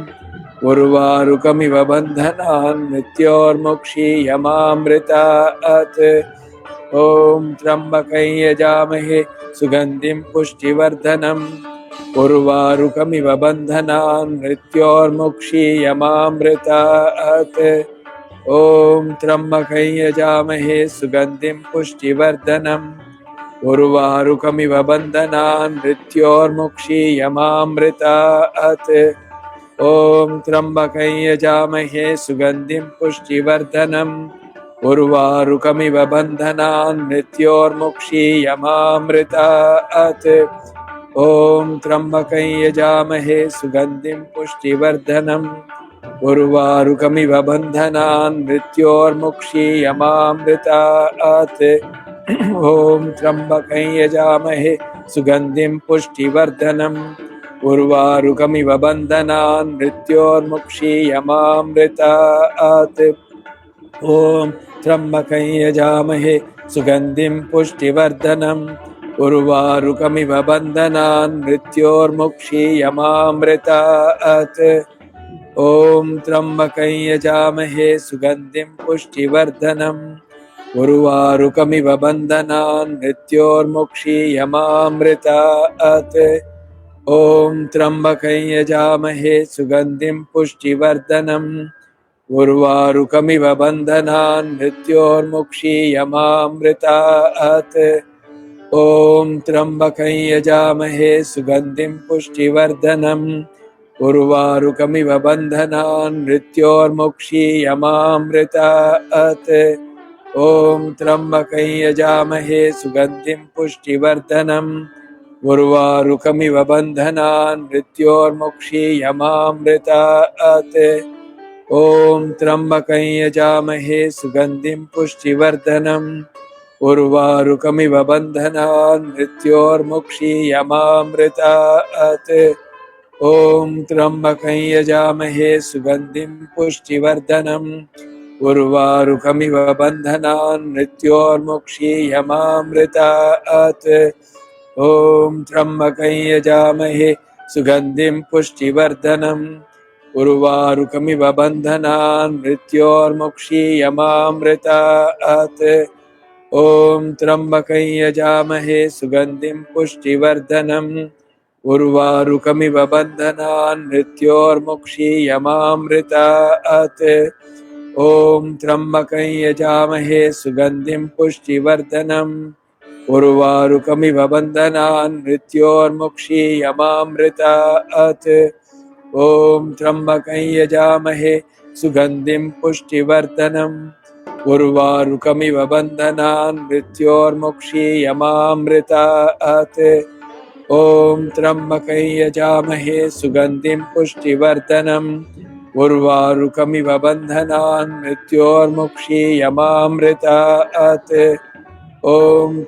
उर्वारुकमिव बन्धनान् मृत्योर्मुक्षीयमामृतात्। ॐ त्र्यम्बकं यजामहे सुगन्धिं पुष्टिवर्धनम् उर्वारुकमिव बन्धनान् मृत्योर्मुक्षीयमामृतात्। ॐ त्र्यम्बकं यजामहे सुगन्धिं पुष्टिवर्धनम् उर्वारुकमिव बन्धनान् मृत्योर्मुक्षीयमामृतात्। ॐ त्र्यम्बकं यजामहे सुगन्धिं पुष्टिवर्धनम् उर्वारुकमिव बन्धनान् मृत्योर्मुक्षीयमामृतात्। ॐ त्र्यम्बकं यजामहे सुगन्धिं पुष्टिवर्धनम् उर्वारुकमिव बन्धनान् मृत्योर्मुक्षीयमामृतात्। ॐ त्र्यम्बकं यजामहे सुगन्धिं पुष्टिवर्धनम् उर्वारुकमिव बन्धनान् मृत्योर्मुक्षीयमामृतात्। ॐ त्र्यम्बकं यजामहे सुगन्धिं पुष्टिवर्धनम् उर्वारुकमिव बन्धनान् मृत्योर्मुक्षीयमामृतात्। ॐ त्र्यम्बकं यजामहे सुगन्धिं पुष्टिवर्धनम् उर्वारुकमिव बन्धनान् मृत्योर्मुक्षीयमामृतात्। ॐ त्र्यम्बकं यजामहे सुगन्धिं पुष्टिवर्धनम् उर्वारुकमिव बन्धनान् मृत्योर्मुक्षीयमामृतात्। ॐ त्र्यम्बकं यजामहे सुगन्धिं पुष्टिवर्धनम् उर्वारुकमिव बन्धनान् मृत्योर्मुक्षीयमामृतात्। ॐ त्र्यम्बकं यजामहे सुगन्धिं पुष्टिवर्धनम् उर्वारुकमिव बन्धनान् मृत्योर्मुक्षीयमामृतात्। ॐ त्र्यम्बकं यजामहे सुगन्धिं पुष्टिवर्धनम् उर्वारुकमिव बन्धनान् मृत्योर्मुक्षीयमामृतात्। ॐ त्र्यम्बकं यजामहे सुगन्धिं पुष्टिवर्धनम् उर्वारुकमिव बन्धनान् मृत्योर्मुक्षीयमामृतात्। ॐ त्र्यम्बकं यजामहे सुगन्धिं पुष्टिवर्धनम् उर्वारुकमिव बन्धनान् मृत्योर्मुक्षीयमामृतात्। ॐ त्र्यम्बकं यजामहे सुगन्धिं पुष्टिवर्धनम् उर्वारुकमिव बन्धनान् मृत्योर्मुक्षीयमामृतात्। ॐ त्र्यम्बकं यजामहे सुगन्धिं पुष्टिवर्धनम् उर्वारुकमिव बन्धनान् मृत्योर्मुक्षीयमामृतात्। ॐ त्र्यम्बकं यजामहे सुगन्धिं पुष्टिवर्धनम् उर्वारुकमिव बन्धनान् मृत्योर्मुक्षीयमामृतात्। ॐ त्र्यम्बकं यजामहे सुगन्धिं पुष्टिवर्धनम् उर्वारुकमिव बन्धनान् मृत्योर्मुक्षीयमामृतात्। ॐ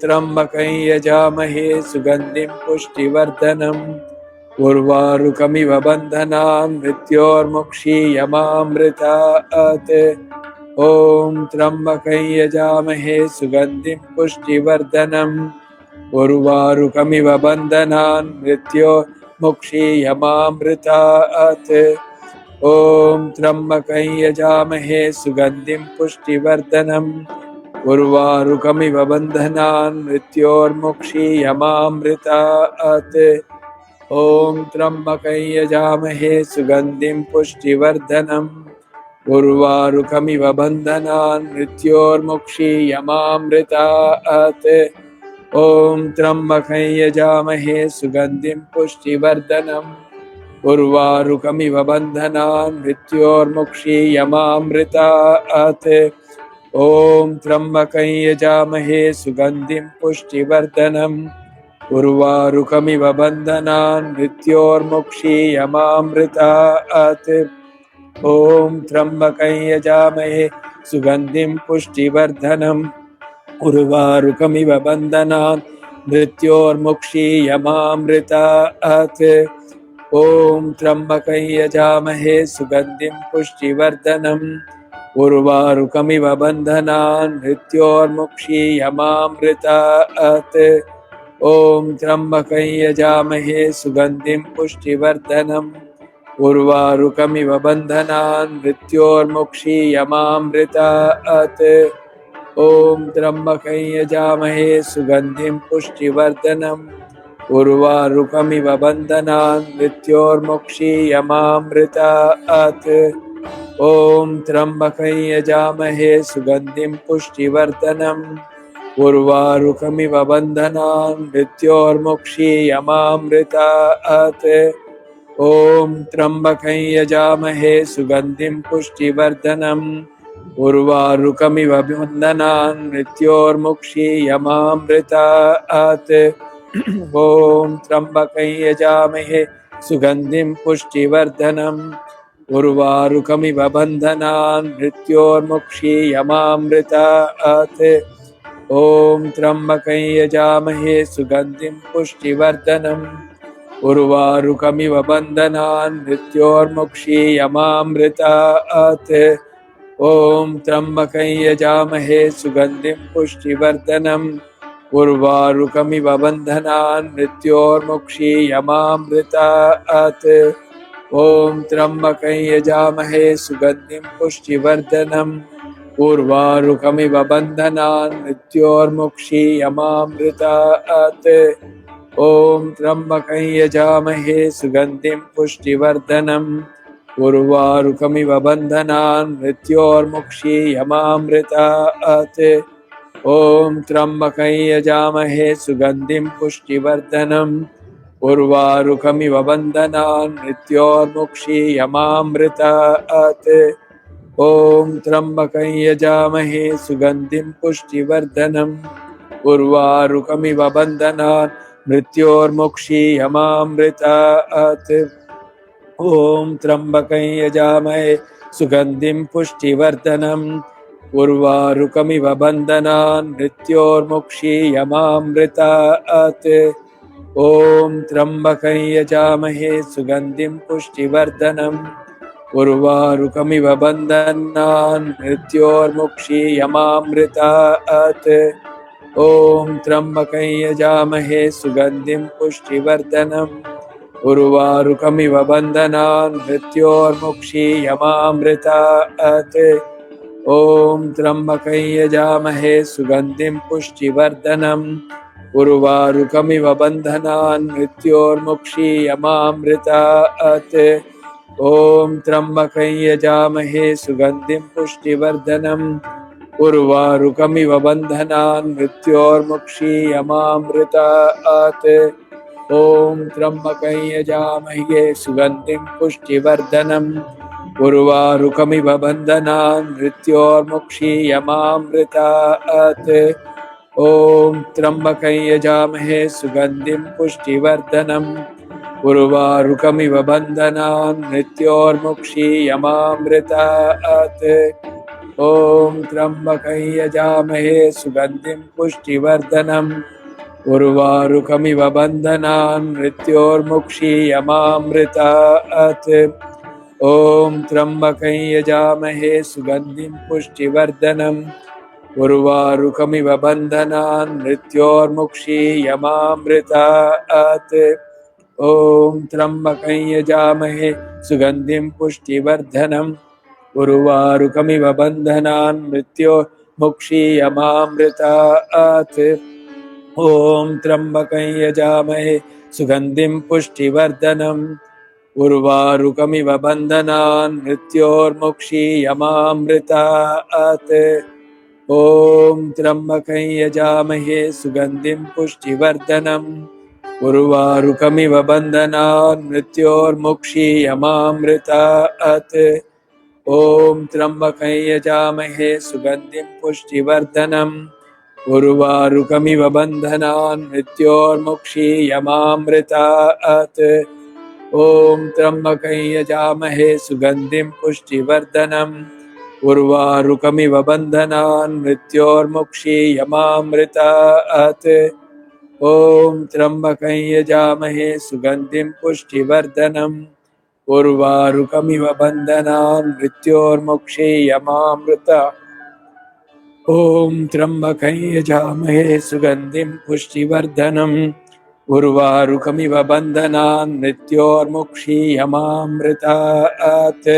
त्र्यम्बकं यजामहे सुगन्धिं पुष्टिवर्धनम् उर्वारुकमिव बन्धनान् मृत्योर्मुक्षीयमामृतात्। ॐ त्र्यम्बकं यजामहे सुगन्धिं पुष्टिवर्धनम् उर्वारुकमिव बन्धनान् मृत्योर्मुक्षीयमामृतात्। ॐ त्र्यम्बकं यजामहे सुगन्धिं पुष्टिवर्धनम् उर्वारुकमिव बन्धनान् मृत्योर्मुक्षीयमामृतात्। ॐ त्र्यम्बकं यजामहे सुगन्धिं पुष्टिवर्धनम् उर्वारुकमिव बन्धनान् मृत्योर्मुक्षीयमामृतात्। ॐ त्र्यम्बकं यजामहे सुगन्धिं पुष्टिवर्धनम् उर्वारुकमिव बन्धनान् मृत्योर्मुक्षीयमामृतात्। ॐ त्र्यम्बकं यजामहे सुगन्धिं पुष्टिवर्धनम् उर्वारुकमिव बन्धनान् मृत्योर्मुक्षीयमामृतात्। ॐ त्र्यम्बकं यजामहे सुगन्धिं पुष्टिवर्धनम् उर्वारुकमिव बन्धनान् मृत्योर्मुक्षीयमामृतात्। ॐ त्र्यम्बकं यजामहे सुगन्धिं पुष्टिवर्धनम् उर्वारुकमिव बन्धनान् मृत्योर्मुक्षीयमामृतात्। ॐ त्र्यम्बकं यजामहे सुगन्धिं पुष्टिवर्धनम् उर्वारुकमिव बन्धनान् मृत्योर्मुक्षीयमामृतात्। ॐ त्र्यम्बकं यजामहे सुगन्धिं पुष्टिवर्धनम् उर्वारुकमिव बन्धनान् मृत्योर्मुक्षीयमामृतात्। ॐ त्र्यम्बकं यजामहे सुगन्धिं पुष्टिवर्धनम् उर्वारुकमिव बन्धनान् मृत्योर्मुक्षीयमामृतात्। ॐ त्र्यम्बकं यजामहे सुगन्धिं पुष्टिवर्धनम् उर्वारुकमिव बन्धनान् मृत्योर्मुक्षीयमामृतात्। ॐ त्र्यम्बकं यजामहे सुगन्धिं पुष्टिवर्धनम् उर्वारुकमिव बन्धनान् मृत्योर्मुक्षीयमामृतात्। ॐ त्र्यम्बकं यजामहे सुगन्धिं पुष्टिवर्धनम् उर्वारुकमिव बन्धनान् मृत्योर्मुक्षीयमामृतात्। ॐ त्र्यम्बकं यजामहे सुगन्धिं पुष्टिवर्धनम् उर्वारुकमिव बन्धनान् मृत्योर्मुक्षीयमामृतात्। ॐ त्र्यम्बकं यजामहे सुगन्धिं पुष्टिवर्धनम् उर्वारुकमिव बन्धनान् मृत्योर्मुक्षीयमामृतात्। ॐ त्र्यम्बकं यजामहे सुगन्धिं पुष्टिवर्धनम् उर्वारुकमिव बन्धनान् मृत्योर्मुक्षीयमामृतात्। ॐ त्र्यम्बकं यजामहे सुगन्धिं पुष्टिवर्धनम् उर्वारुकमिव बन्धनान् मृत्योर्मुक्षीयमामृतात्। ॐ त्र्यम्बकं यजामहे सुगन्धिं पुष्टिवर्धनम् उर्वारुकमिव बन्धनान् मृत्योर्मुक्षीयमामृतात्। ॐ त्र्यम्बकं यजामहे सुगन्धिं पुष्टिवर्धनम् उर्वारुकमिव बन्धनान् मृत्योर्मुक्षीयमामृतात्। ॐ त्र्यम्बकं यजामहे सुगन्धिं पुष्टिवर्धनम् उर्वारुकमिव बन्धनान् मृत्योर्मुक्षीयमामृतात्। ॐ त्र्यम्बकं यजामहे सुगन्धिं पुष्टिवर्धनम् उर्वारुकमिव बन्धनान् मृत्योर्मुक्षीयमामृतात्। ॐ त्र्यम्बकं यजामहे सुगन्धिं पुष्टिवर्धनम् उर्वारुकमिव बन्धनान् मृत्योर्मुक्षीयमामृतात्। ॐ त्र्यम्बकं यजामहे सुगन्धिं पुष्टिवर्धनम् उर्वारुकमिव बन्धनान् मृत्योर्मुक्षीयमामृतात्। ॐ त्र्यम्बकं यजामहे सुगन्धिं पुष्टिवर्धनम् उर्वारुकमिव बन्धनान् मृत्योर्मुक्षीयमामृतात्। ॐ त्र्यम्बकं यजामहे सुगन्धिं पुष्टिवर्धनम् उर्वारुकमिव बन्धनान् मृत्योर्मुक्षीयमामृतात्। ॐ त्र्यम्बकं यजामहे सुगन्धिं पुष्टिवर्धनम् उर्वारुकमिव बन्धनान् मृत्योर्मुक्षीयमामृतात्। ॐ त्र्यम्बकं यजामहे सुगन्धिं पुष्टिवर्धनम् उर्वारुकमिव बन्धनान् मृत्योर्मुक्षीयमामृतात्। ॐ त्र्यम्बकं यजामहे सुगन्धिं पुष्टिवर्धनम् उर्वारुकमिव बन्धनान् मृत्योर्मुक्षीयमामृतात्। ॐ त्र्यम्बकं यजामहे सुगन्धिं पुष्टिवर्धनम् उर्वारुकमिव बन्धनान् मृत्योर्मुक्षीयमामृतात्। ॐ त्र्यम्बकं यजामहे सुगन्धिं पुष्टिवर्धनम् उर्वारुकमिव बन्धनान् मृत्योर्मुक्षीयमामृतात्। ॐ त्र्यम्बकं यजामहे सुगन्धिं पुष्टिवर्धनम् उर्वारुकमिव बन्धनान् मृत्योर्मुक्षीयमामृतात्। ॐ त्र्यम्बकं यजामहे सुगन्धिं पुष्टिवर्धनम् उर्वारुकमिव बन्धनान् मृत्योर्मुक्षीयमामृतात्। ॐ त्र्यम्बकं यजामहे सुगन्धिं पुष्टिवर्धनम् उर्वारुकमिव बन्धनान् मृत्योर्मुक्षीयमामृतात्। ॐ त्र्यम्बकं यजामहे सुगन्धिं पुष्टिवर्धनम् उर्वारुकमिव बन्धनान् मृत्योर्मुक्षीयमामृतात्।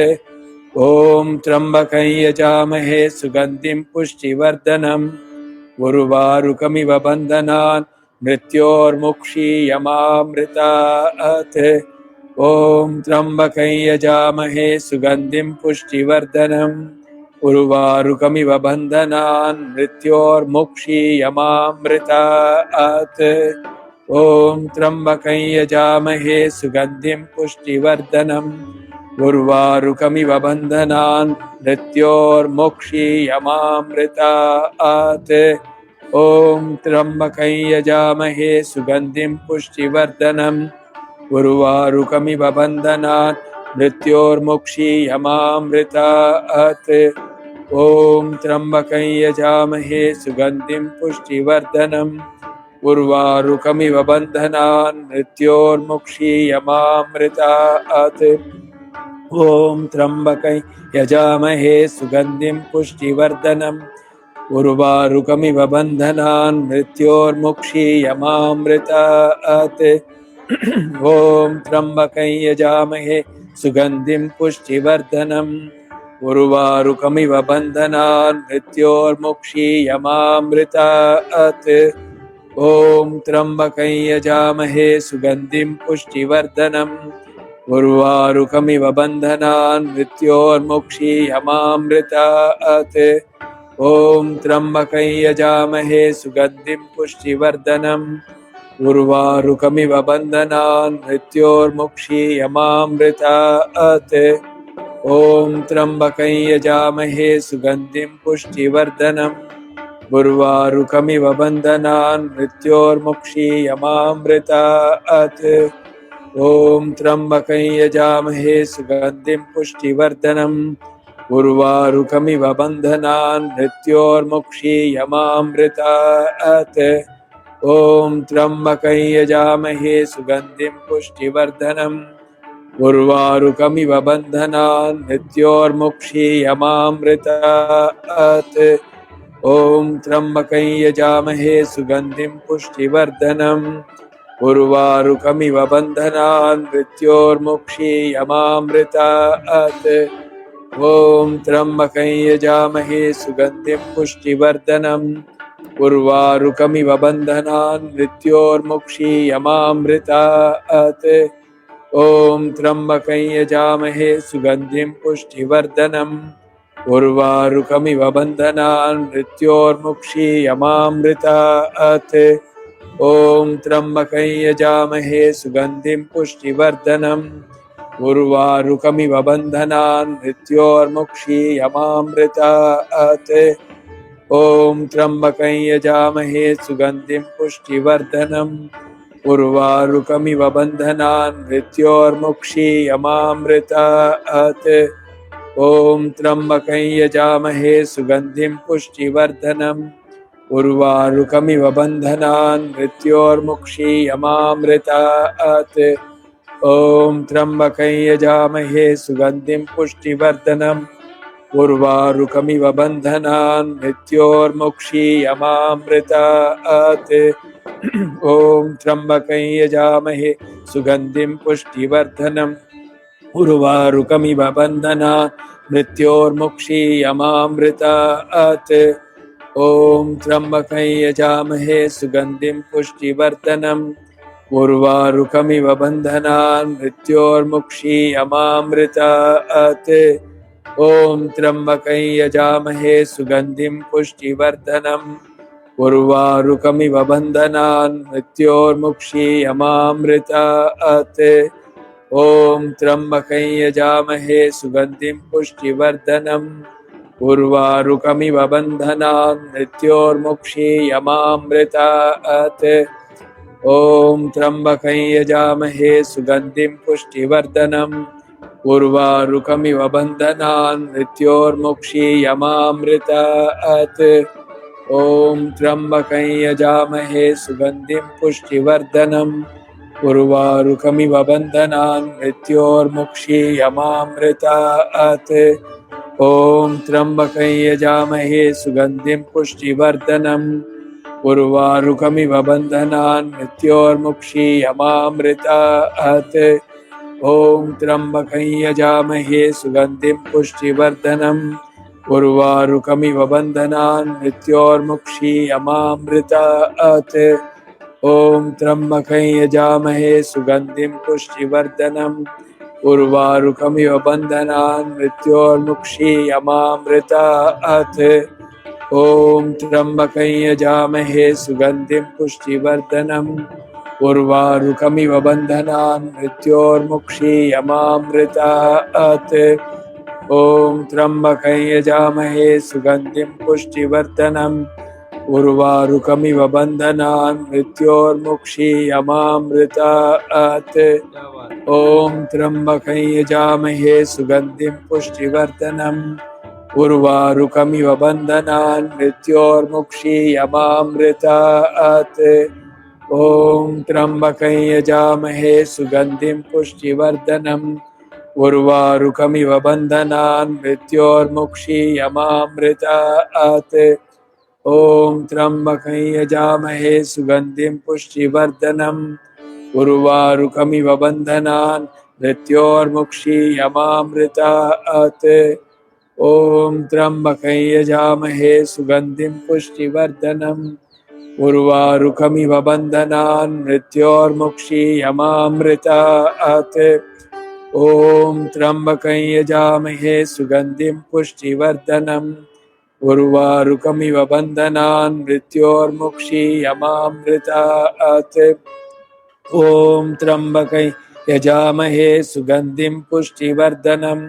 ॐ त्र्यम्बकं यजामहे सुगन्धिं पुष्टिवर्धनम् उर्वारुकमिव बन्धनान् मृत्योर्मुक्षीयमामृतात्। ॐ त्र्यम्बकं यजामहे सुगन्धिं पुष्टिवर्धनम् उर्वारुकमिव बन्धनान् मृत्योर्मुक्षीयमामृतात्। ॐ त्र्यम्बकं यजामहे सुगन्धिं पुष्टिवर्धनम् उर्वारुकमिव बन्धनान् मृत्योर्मुक्षीयमामृतात्। ॐ त्र्यम्बकं यजामहे सुगन्धिं पुष्टिवर्धनम् उर्वारुकमिव बन्धनान् मृत्योर्मुक्षीयमामृतात्। ॐ त्र्यम्बकं यजामहे सुगन्धिं पुष्टिवर्धनम् उर्वारुकमिव बन्धनान् मृत्योर्मुक्षीयमामृतात्। ॐ त्र्यम्बकं यजामहे सुगन्धिं पुष्टिवर्धनम् उर्वारुकमिव बन्धनान् मृत्योर्मुक्षीयमामृतात्। ॐ त्र्यम्बकं यजामहे सुगन्धिं पुष्टिवर्धनम् उर्वारुकमिव बन्धनान् मृत्योर्मुक्षीयमामृतात्। ॐ त्र्यम्बकं यजामहे सुगन्धिं पुष्टिवर्धनम् उर्वारुकमिव बन्धनान् मृत्योर्मुक्षीयमामृतात्। ॐ त्र्यम्बकं यजामहे सुगन्धिं पुष्टिवर्धनम् उर्वारुकमिव बन्धनान् मृत्योर्मुक्षीयमामृतात्। ॐ त्र्यम्बकं यजामहे सुगन्धिं पुष्टिवर्धनम् उर्वारुकमिव बन्धनान् मृत्योर्मुक्षीयमामृतात्। ॐ त्र्यम्बकं यजामहे सुगन्धिं पुष्टिवर्धनम् उर्वारुकमिव बन्धनान् मृत्योर्मुक्षीयमामृतात्। ॐ त्र्यम्बकं यजामहे सुगन्धिं पुष्टिवर्धनम् उर्वारुकमिव बन्धनान् मृत्योर्मुक्षीयमामृतात्। ॐ त्र्यम्बकं यजामहे सुगन्धिं पुष्टिवर्धनम् उर्वारुकमिव बन्धनान् मृत्योर्मुक्षीयमामृतात्। ॐ त्र्यम्बकं यजामहे सुगन्धिं पुष्टिवर्धनम् उर्वारुकमिव बन्धनान् मृत्योर्मुक्षीयमामृतात्। ॐ त्र्यम्बकं यजामहे सुगन्धिं पुष्टिवर्धनम् उर्वारुकमिव बन्धनान् मृत्योर्मुक्षीयमामृतात्। ॐ त्र्यम्बकं यजामहे सुगन्धिं पुष्टिवर्धनम् उर्वारुकमिव बन्धनान् मृत्योर्मुक्षीयमामृतात्। ॐ त्र्यम्बकं यजामहे सुगन्धिं पुष्टिवर्धनम् उर्वारुकमिव बन्धनान् मृत्योर्मुक्षीयमामृतात्। ॐ त्र्यम्बकं यजामहे सुगन्धिं पुष्टिवर्धनम् उर्वारुकमिव बन्धनान् मृत्योर्मुक्षीयमामृतात्। ॐ त्र्यम्बकं यजामहे सुगन्धिं पुष्टिवर्धनम् उर्वारुकमिव बन्धनान् मृत्योर्मुक्षीयमामृतात्। ॐ त्र्यम्बकं यजामहे सुगन्धिं पुष्टिवर्धनम् उर्वारुकमिव बन्धनान् मृत्योर्मुक्षीयमामृतात्। ॐ त्र्यम्बकं यजामहे सुगन्धिं पुष्टिवर्धनम् उर्वारुकमिव बन्धनान् मृत्योर्मुक्षीयमामृतात्। ॐ त्र्यम्बकं यजामहे सुगन्धिं पुष्टिवर्धनम् उर्वारुकमिव बन्धनान् मृत्योर्मुक्षीयमामृतात्। ॐ त्र्यम्बकं यजामहे सुगन्धिं पुष्टिवर्धनम् उर्वारुकमिव बन्धनान् मृत्योर्मुक्षीयमामृतात्। ॐ त्र्यम्बकं यजामहे सुगन्धिं पुष्टिवर्धनम् उर्वारुकमिव बन्धनान् मृत्योर्मुक्षीयमामृतात्। ॐ त्र्यम्बकं यजामहे सुगन्धिं पुष्टिवर्धनम् उर्वारुकमिव बन्धनान् मृत्योर्मुक्षीयमामृतात्। ॐ त्र्यम्बकं यजामहे सुगन्धिं पुष्टिवर्धनम् उर्वारुकमिव बन्धनान् मृत्योर्मुक्षीयमामृतात्। ॐ त्र्यम्बकं यजामहे सुगन्धिं पुष्टिवर्धनम् उर्वारुकमिव बन्धनान् मृत्योर्मुक्षीयमामृतात्। ॐ त्र्यम्बकं यजामहे सुगन्धिं पुष्टिवर्धनम् उर्वारुकमिव बन्धनान् मृत्योर्मुक्षीयमामृतात्। ॐ त्र्यम्बकं यजामहे सुगन्धिं पुष्टिवर्धनम् उर्वारुकमिव बन्धनान् मृत्योर्मुक्षीयमामृतात्। ॐ त्र्यम्बकं यजामहे सुगन्धिं पुष्टिवर्धनम् उर्वारुकमिव बन्धनान् मृत्योर्मुक्षीयमामृतात्। ॐ त्र्यम्बकं यजामहे सुगन्धिं पुष्टिवर्धनम् उर्वारुकमिव बन्धनान् मृत्योर्मुक्षीयमामृतात्। ॐ त्र्यम्बकं यजामहे सुगन्धिं पुष्टिवर्धनम् उर्वारुकमिव बन्धनान् मृत्योर्मुक्षीयमामृतात्। ॐ त्र्यम्बकं यजामहे सुगन्धिं पुष्टिवर्धनम् उर्वारुकमिव बन्धनान् मृत्योर्मुक्षीयमामृतात्। ॐ त्र्यम्बकं यजामहे सुगन्धिं पुष्टिवर्धनम् उर्वारुकमिव बन्धनान् मृत्योर्मुक्षीयमामृतात्। ॐ त्र्यम्बकं यजामहे सुगन्धिं पुष्टिवर्धनम् उर्वारुकमिव बन्धनान् मृत्योर्मुक्षीयमामृतात्। ॐ त्र्यम्बकं यजामहे सुगन्धिं पुष्टिवर्धनम्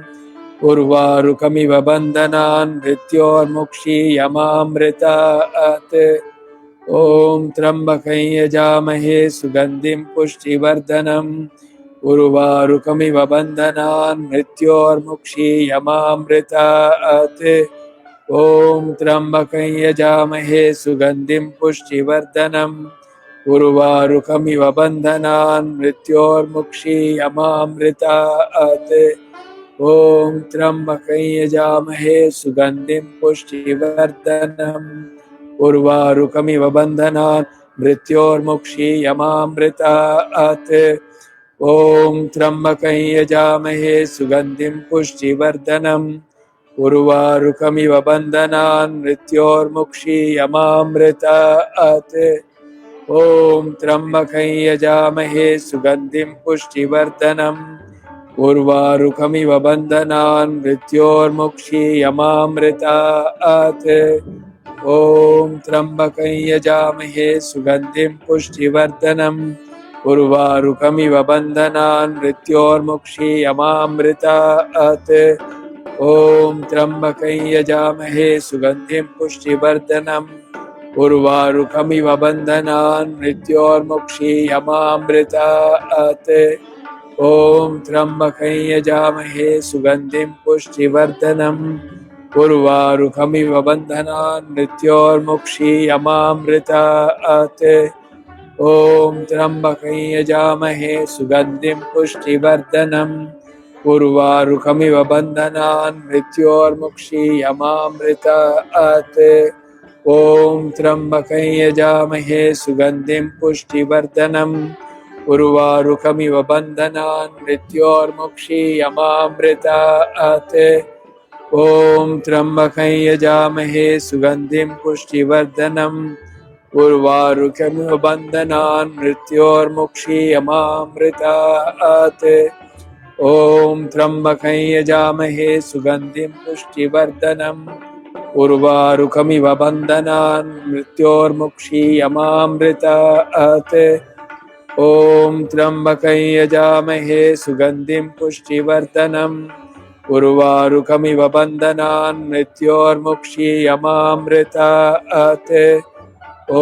उर्वारुकमिव बन्धनान् मृत्योर्मुक्षीयमामृतात्। ॐ त्र्यम्बकं यजामहे सुगन्धिं पुष्टिवर्धनम् उर्वारुकमिव बन्धनान् मृत्योर्मुक्षीयमामृतात्। ॐ त्र्यम्बकं यजामहे सुगन्धिं पुष्टिवर्धनम् उर्वारुकमिव बन्धनान् मृत्योर्मुक्षीयमामृतात्। ॐ त्र्यम्बकं यजामहे सुगन्धिं पुष्टिवर्धनम् उर्वारुकमिव बन्धनान् मृत्योर्मुक्षीयमामृतात्। ॐ त्र्यम्बकं यजामहे सुगन्धिं पुष्टिवर्धनम् उर्वारुकमिव बन्धनान् मृत्योर्मुक्षीयमामृतात्। ॐ त्र्यम्बकं यजामहे सुगन्धिं पुष्टिवर्धनम् उर्वारुकमिव बन्धनान् मृत्योर्मुक्षीयमामृतात्। ॐ त्र्यम्बकं यजामहे सुगन्धिं पुष्टिवर्धनम् उर्वारुकमिव बन्धनान् मृत्योर्मुक्षीयमामृतात्। ॐ त्र्यम्बकं यजामहे सुगन्धिं पुष्टिवर्धनम् उर्वारुकमिव बन्धनान् मृत्योर्मुक्षीयमामृतात्। ॐ त्र्यम्बकं यजामहे सुगन्धिं पुष्टिवर्धनम् उर्वारुकमिव बन्धनान् मृत्योर्मुक्षीयमामृतात्। ॐ त्र्यम्बकं यजामहे सुगन्धिं पुष्टिवर्धनम् उर्वारुकमिव बन्धनान् मृत्योर्मुक्षीयमामृतात्। ॐ त्र्यम्बकं यजामहे सुगन्धिं पुष्टिवर्धनम् उर्वारुकमिव बन्धनान् मृत्योर्मुक्षीयमामृतात्। ॐ त्र्यम्बकं यजामहे सुगन्धिं पुष्टिवर्धनम् उर्वारुकमिव बन्धनान् मृत्योर्मुक्षीयमामृतात्। ॐ त्र्यम्बकं यजामहे सुगन्धिं पुष्टिवर्धनम् उर्वारुकमिव बन्धनान् मृत्योर्मुक्षीयमामृतात्। ॐ त्र्यम्बकं यजामहे सुगन्धिं पुष्टिवर्धनम् उर्वारुकमिव बन्धनान् मृत्योर्मुक्षीयमामृतात्। ॐ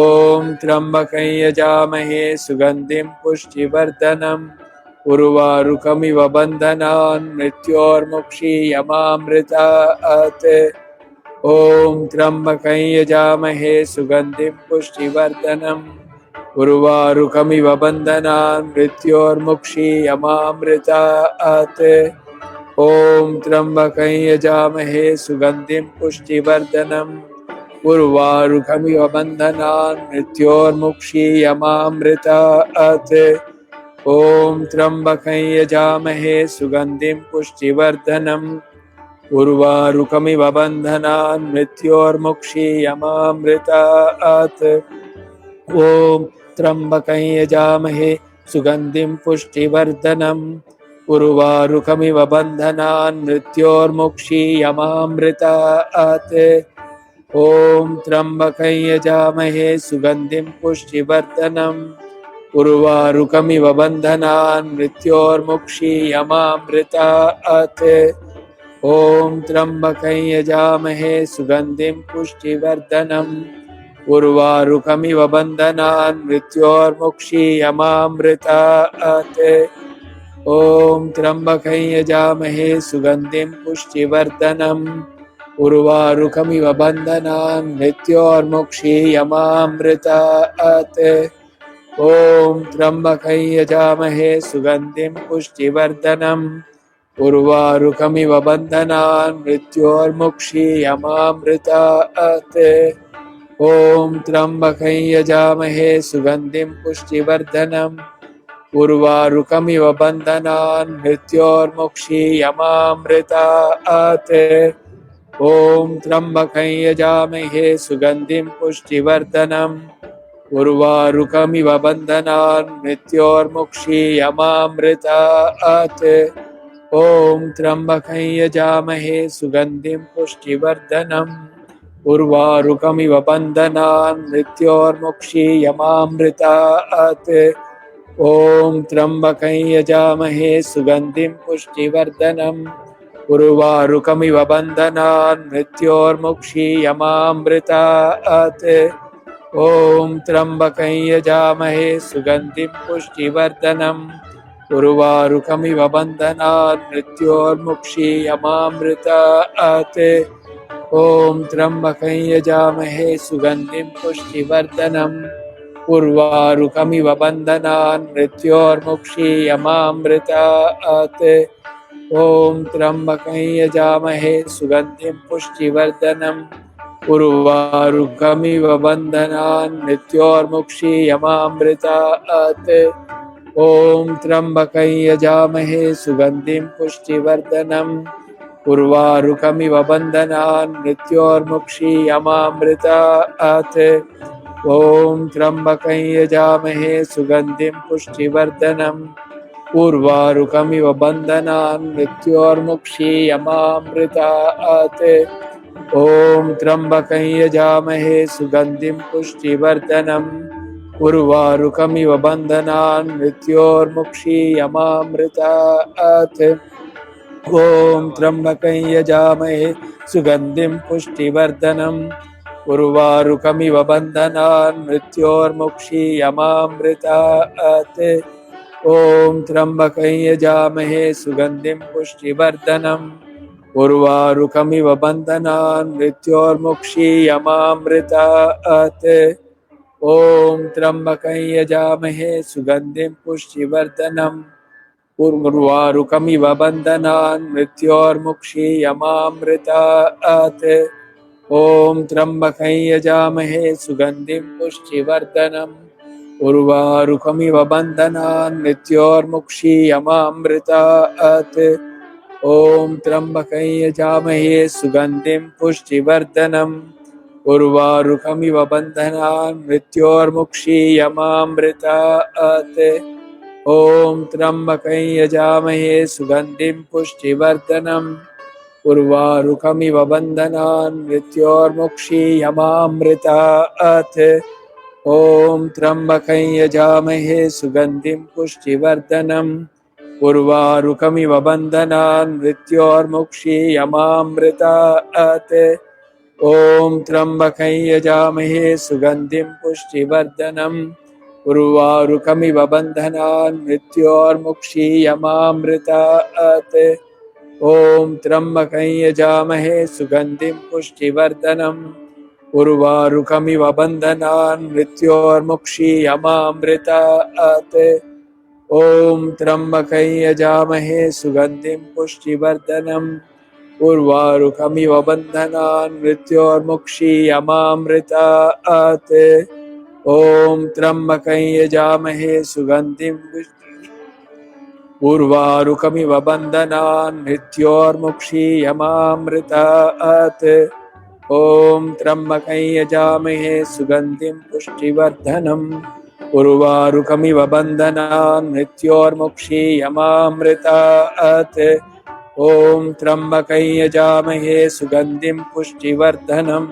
त्र्यम्बकं यजामहे सुगन्धिं पुष्टिवर्धनम् उर्वारुकमिव बन्धनान् मृत्योर्मुक्षीयमामृतात्। ॐ त्र्यम्बकं यजामहे सुगन्धिं पुष्टिवर्धनम् उर्वारुकमिव बन्धनान् मृत्योर्मुक्षीयमामृतात्। ॐ त्र्यम्बकं यजामहे सुगन्धिं पुष्टिवर्धनम् उर्वारुकमिव बन्धनान् मृत्योर्मुक्षीयमामृतात्। ॐ त्र्यम्बकं यजामहे सुगन्धिं पुष्टिवर्धनम् उर्वारुकमिव बन्धनान् मृत्योर्मुक्षीयमामृतात्। ॐ त्र्यम्बकं यजामहे सुगन्धिं पुष्टिवर्धनम् उर्वारुकमिव बन्धनान् मृत्योर्मुक्षीयमामृतात्। ॐ त्र्यम्बकं यजामहे सुगन्धिं पुष्टिवर्धनम् उर्वारुकमिव बन्धनान् मृत्योर्मुक्षीयमामृतात्। ॐ त्र्यम्बकं यजामहे सुगन्धिं पुष्टिवर्धनम् उर्वारुकमिव बन्धनान् मृत्योर्मुक्षीयमामृतात्। ॐ त्र्यम्बकं यजामहे सुगन्धिं पुष्टिवर्धनम् उर्वारुकमिव बन्धनान् मृत्योर्मुक्षीयमामृतात्। ॐ त्र्यम्बकं यजामहे सुगन्धिं पुष्टिवर्धनम् उर्वारुकमिव बन्धनान् मृत्योर्मुक्षीयमामृतात्। ॐ त्र्यम्बकं यजामहे सुगन्धिं पुष्टिवर्धनम् उर्वारुकमिव बन्धनान् मृत्योर्मुक्षीयमामृतात्। ॐ त्र्यम्बकं यजामहे सुगन्धिं पुष्टिवर्धनम् उर्वारुकमिव बन्धनान् मृत्योर्मुक्षीयमामृतात्। ॐ त्र्यम्बकं यजामहे सुगन्धिं पुष्टिवर्धनम् उर्वारुकमिव बन्धनान् मृत्योर्मुक्षीयमामृतात्। ॐ त्र्यम्बकं यजामहे सुगन्धिं पुष्टिवर्धनम् उर्वारुकमिव बन्धनान् मृत्योर्मुक्षीयमामृतात्। ॐ त्र्यम्बकं यजामहे सुगन्धिं पुष्टिवर्धनम् उर्वारुकमिव बन्धनान् मृत्योर्मुक्षीयमामृतात्। ॐ त्र्यम्बकं यजामहे सुगन्धिं पुष्टिवर्धनम् उर्वारुकमिव बन्धनान् मृत्योर्मुक्षीयमामृतात्। ॐ त्र्यम्बकं यजामहे सुगन्धिं पुष्टिवर्धनम् उर्वारुकमिव बन्धनान् मृत्योर्मुक्षीयमामृतात्। ॐ त्र्यम्बकं यजामहे सुगन्धिं पुष्टिवर्धनम् उर्वारुकमिव बन्धनान् मृत्योर्मुक्षीयमामृतात्। ॐ त्र्यम्बकं यजामहे सुगन्धिं पुष्टिवर्धनम् उर्वारुकमिव बन्धनान् मृत्योर्मुक्षीयमामृतात्। ॐ त्र्यम्बकं यजामहे सुगन्धिं पुष्टिवर्धनम् उर्वारुकमिव बन्धनान् मृत्योर्मुक्षीयमामृतात्। ॐ त्र्यम्बकं यजामहे सुगन्धिं पुष्टिवर्धनम् उर्वारुकमिव बन्धनान् मृत्योर्मुक्षीयमामृतात्। ॐ त्र्यम्बकं यजामहे सुगन्धिं पुष्टिवर्धनम् उर्वारुकमिव बन्धनान् मृत्योर्मुक्षीयमामृतात्। ॐ त्र्यम्बकं यजामहे सुगन्धिं पुष्टिवर्धनम् उर्वारुकमिव बन्धनान् मृत्योर्मुक्षीयमामृतात्। ॐ त्र्यम्बकं यजामहे सुगन्धिं पुष्टिवर्धनम् उर्वारुकमिव बन्धनान् मृत्योर्मुक्षीयमामृतात्। ॐ त्र्यम्बकं यजामहे सुगन्धिं पुष्टिवर्धनम् उर्वारुकमिव बन्धनान् मृत्योर्मुक्षीयमामृतात्। ॐ त्र्यम्बकं यजामहे सुगन्धिं पुष्टिवर्धनम् उर्वारुकमिव बन्धनान् मृत्योर्मुक्षीयमामृतात्। ॐ त्र्यम्बकं यजामहे सुगन्धिं पुष्टिवर्धनम् उर्वारुकमिव बन्धनान् मृत्योर्मुक्षीयमामृतात्। ॐ त्र्यम्बकं यजामहे सुगन्धिं पुष्टिवर्धनम् उर्वारुकमिव बन्धनान् मृत्योर्मुक्षीयमामृतात्। ॐ त्र्यम्बकं यजामहे सुगन्धिं पुष्टिवर्धनम् उर्वारुकमिव बन्धनान् मृत्योर्मुक्षीयमामृतात्। ॐ त्र्यम्बकं यजामहे सुगन्धिं पुष्टिवर्धनम् उर्वारुकमिव बन्धनान् मृत्योर्मुक्षीयमामृतात्। ॐ त्र्यम्बकं यजामहे सुगन्धिं उर्वारुकमिव बन्धनान् मृत्योर्मुक्षीयमामृतात्। ॐ त्र्यम्बकं यजामहे सुगन्धिं पुष्टिवर्धनम् उर्वारुकमिव बन्धनान् मृत्योर्मुक्षीयमामृतात्। ॐ त्र्यम्बकं यजामहे सुगन्धिं पुष्टिवर्धनम्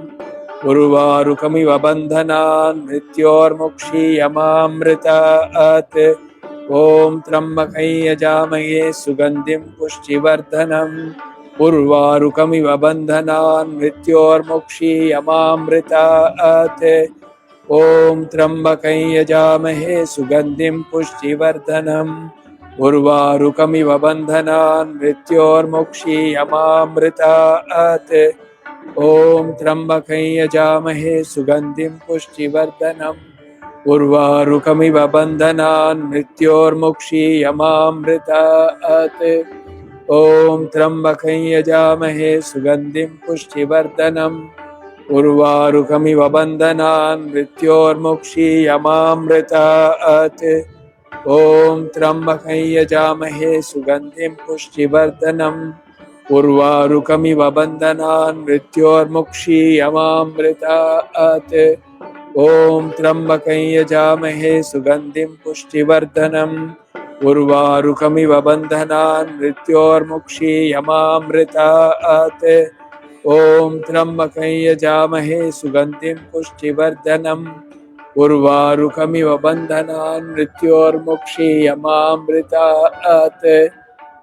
उर्वारुकमिव बन्धनान् मृत्योर्मुक्षीयमामृतात्। ॐ त्र्यम्बकं यजामहे सुगन्धिं पुष्टिवर्धनम् उर्वारुकमिव बन्धनान् मृत्योर्मुक्षीयमामृतात्। ॐ त्र्यम्बकं यजामहे सुगन्धिं पुष्टिवर्धनम् उर्वारुकमिव बन्धनान् मृत्योर्मुक्षीयमामृतात्। ॐ त्र्यम्बकं यजामहे सुगन्धिं पुष्टिवर्धनम् उर्वारुकमिव बन्धनान् मृत्योर्मुक्षीयमामृतात्। ॐ त्र्यम्बकं यजामहे सुगन्धिं पुष्टिवर्धनम् उर्वारुकमिव बन्धनान् मृत्योर्मुक्षीयमामृतात्। ॐ त्र्यम्बकं यजामहे सुगन्धिं पुष्टिवर्धनम् उर्वारुकमिव बन्धनान् मृत्योर्मुक्षीयमामृतात्। ॐ त्र्यम्बकं यजामहे सुगन्धिं पुष्टिवर्धनम् उर्वारुकमिव बन्धनान् मृत्योर्मुक्षीयमामृतात्। ॐ त्र्यम्बकं यजामहे सुगन्धिं पुष्टिवर्धनम् उर्वारुकमिव बन्धनान् मृत्योर्मुक्षीयमामृतात्।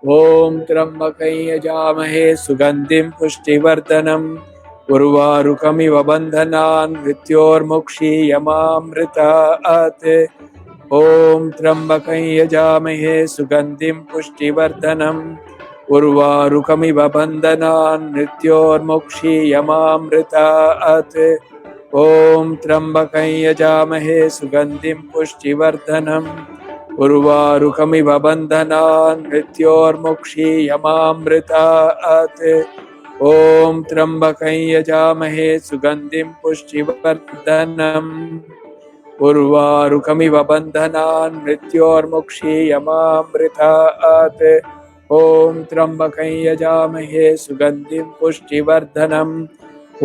ॐ त्र्यम्बकं यजामहे सुगन्धिं पुष्टिवर्धनम् उर्वारुकमिव बन्धनान् मृत्योर्मुक्षीयमामृतात्। ॐ त्र्यम्बकं यजामहे सुगन्धिं पुष्टिवर्धनम् उर्वारुकमिव बन्धनान् मृत्योर्मुक्षीयमामृतात् ॐ त्र्यम्बकं यजामहे सुगन्धिं पुष्टिवर्धनम् उर्वारुकमिव बन्धनान् मृत्योर्मुक्षीयमामृतात् ॐ त्र्यम्बकं यजामहे सुगन्धिं पुष्टिवर्धनम् उर्वारुकमिव बन्धनान् मृत्योर्मुक्षीयमामृतात् ॐ त्र्यम्बकं यजामहे सुगन्धिं पुष्टिवर्धनम्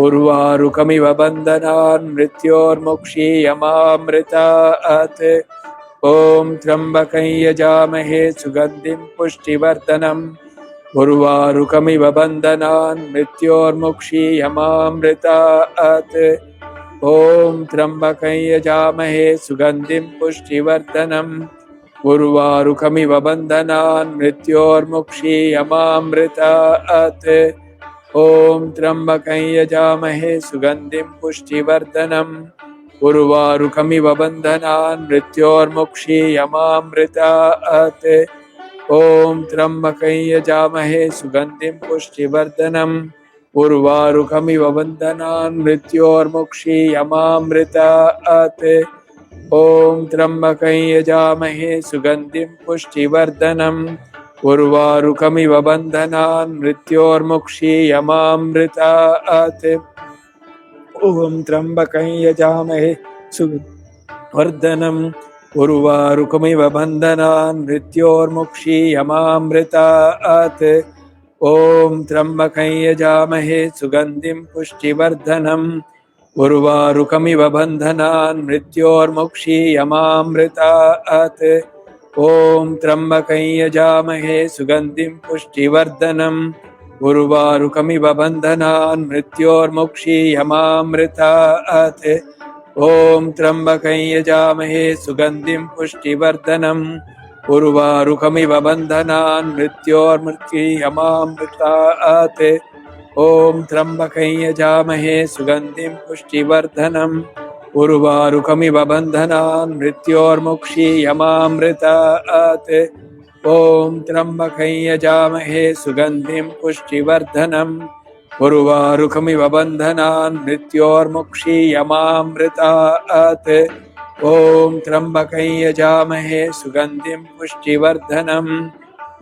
उर्वारुकमिव बन्धनान् मृत्योर्मुक्षीयमामृतात् ॐ त्र्यम्बकं यजामहे सुगन्धिं पुष्टिवर्धनम् उर्वारुकमिव बन्धनान् मृत्योर्मुक्षीयमामृतात् ॐ त्र्यम्बकं यजामहे सुगन्धिं पुष्टिवर्धनम् उर्वारुकमिव बन्धनान् मृत्योर्मुक्षीयमामृतात् ॐ त्र्यम्बकं यजामहे सुगन्धिं पुष्टिवर्धनम् उर्वारुकमिव बन्धनान् मृत्योर्मुक्षीयमामृतात् ॐ त्र्यम्बकं यजामहे सुगन्धिं पुष्टिवर्धनम् उर्वारुकमिव बन्धनान् मृत्योर्मुक्षीयमामृतात् ॐ त्र्यम्बकं यजामहे सुगन्धिं पुष्टिवर्धनम् उर्वारुकमिव बन्धनान् मृत्योर्मुक्षीयमामृतात् ॐ त्र्यम्बकं यजामहे सुगन्धिं उर्वारुकमिव बन्धनान् मृत्योर्मुक्षीयमामृतात् ॐ त्र्यम्बकं यजामहे सुगन्धिं पुष्टिवर्धनम् उर्वारुकमिव बन्धनान् मृत्योर्मुक्षीयमामृतात् ॐ त्र्यम्बकं यजामहे सुगन्धिं पुष्टिवर्धनम् उर्वारुकमिव बन्धनान् मृत्योर्मुक्षीयमामृतात् ॐ त्र्यम्बकं यजामहे सुगन्धिं पुष्टिवर्धनम् उर्वारुकमिव बन्धनान् मृत्योर्मुक्षीयमामृतात् ॐ त्र्यम्बकं यजामहे सुगन्धिं पुष्टिवर्धनम् उर्वारुकमिव बन्धनान् मृत्योर्मुक्षीयमामृतात् ॐ त्र्यम्बकं यजामहे सुगन्धिं पुष्टिवर्धनम् उर्वारुकमिव बन्धनान् मृत्योर्मुक्षीयमामृतात् ॐ त्र्यम्बकं यजामहे सुगन्धिं पुष्टिवर्धनम्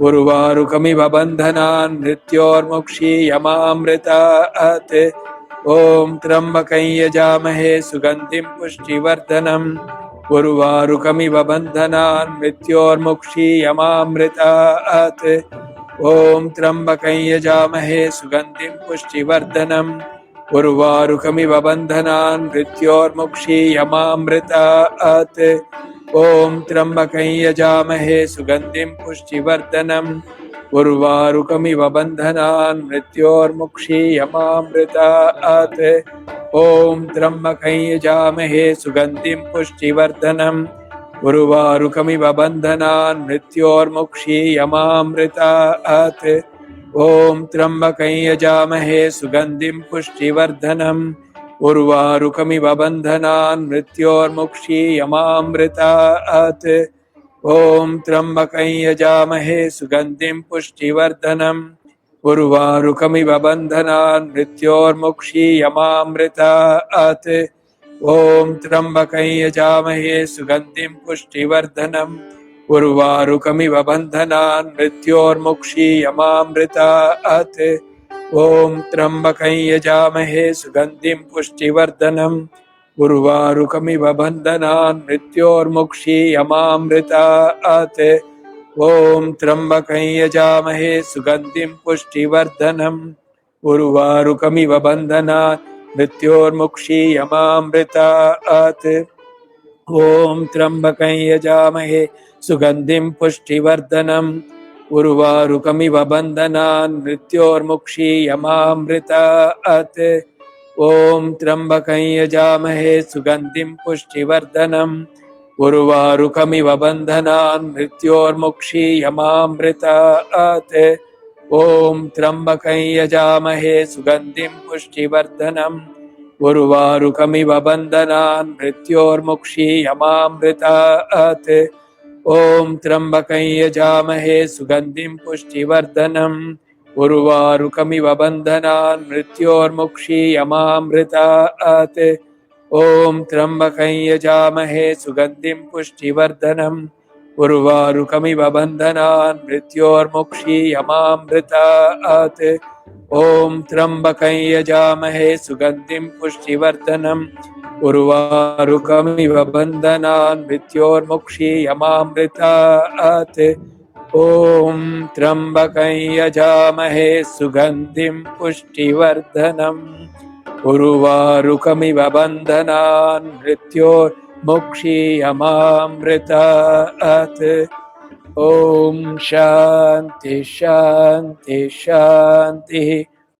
उर्वारुकमिव बन्धनान् मृत्योर्मुक्षीयमामृतात् ॐ त्र्यम्बकं यजामहे सुगन्धिं पुष्टिवर्धनम् उर्वारुकमिव बन्धनान् मृत्योर्मुक्षीयमामृतात् ॐ त्र्यम्बकं यजामहे सुगन्धिं पुष्टिवर्धनम् उर्वारुकमिव बन्धनान् मृत्योर्मुक्षीयमामृतात् ॐ त्र्यम्बकं यजामहे सुगन्धिं पुष्टिवर्धनम् उर्वारुकमिव बन्धनान् मृत्योर्मुक्षीयमामृतात् ॐ त्र्यम्बकं यजामहे सुगन्धिं पुष्टिवर्धनम् उर्वारुकमिव बन्धनान् मृत्योर्मुक्षीयमामृतात् ॐ त्र्यम्बकं यजामहे सुगन्धिं पुष्टिवर्धनम् उर्वारुकमिव बन्धनान् मृत्योर्मुक्षीयमामृतात् ॐ त्र्यम्बकं यजामहे सुगन्धिं पुष्टिवर्धनम् उर्वारुकमिव बन्धनान् मृत्योर्मुक्षीयमामृतात् ॐ त्र्यम्बकं यजामहे सुगन्धिं पुष्टिवर्धनम् उर्वारुकमिव बन्धनान् मृत्योर्मुक्षीयमामृतात् ॐ त्र्यम्बकं यजामहे सुगन्धिं पुष्टिवर्धनम् उर्वारुकमिव बन्धनान् मृत्योर्मुक्षीयमामृतात् ॐ त्र्यम्बकं यजामहे सुगन्धिं पुष्टिवर्धनम् उर्वारुकमिव बन्धनान् मृत्योर्मुक्षीयमामृतात् ॐ त्र्यम्बकं यजामहे सुगन्धिं पुष्टिवर्धनम् उर्वारुकमिव बन्धनान् मृत्योर्मुक्षीयमामृतात् ॐ त्र्यम्बकं यजामहे सुगन्धिं पुष्टिवर्धनम् उर्वारुकमिव बन्धनान् मृत्योर्मुक्षीयमामृतात् ॐ त्र्यम्बकं यजामहे सुगन्धिं पुष्टिवर्धनम् उर्वारुकमिव बन्धनान् मृत्योर्मुक्षीयमामृतात्। ॐ त्र्यम्बकं यजामहे सुगन्धिं पुष्टिवर्धनम् उर्वारुकमिव बन्धनान् मृत्योर्मुक्षीयमामृतात्। ॐ त्र्यम्बकं यजामहे सुगन्धिं पुष्टिवर्धनम् उर्वारुकमिव बन्धनान् मृत्योर्मुक्षीयमामृतात्। ॐ त्र्यम्बकं यजामहे सुगन्धिं पुष्टिवर्धनम् उर्वारुकमिव बन्धनान् मृत्योर्मुक्षीयमामृतात्। ॐ त्र्यम्बकं यजामहे सुगन्धिं पुष्टिवर्धनम् उर्वारुकमिव बन्धनान् मृत्योर्मुक्षीयमामृतात्। ॐ शान्ति शान्ति शान्तिः।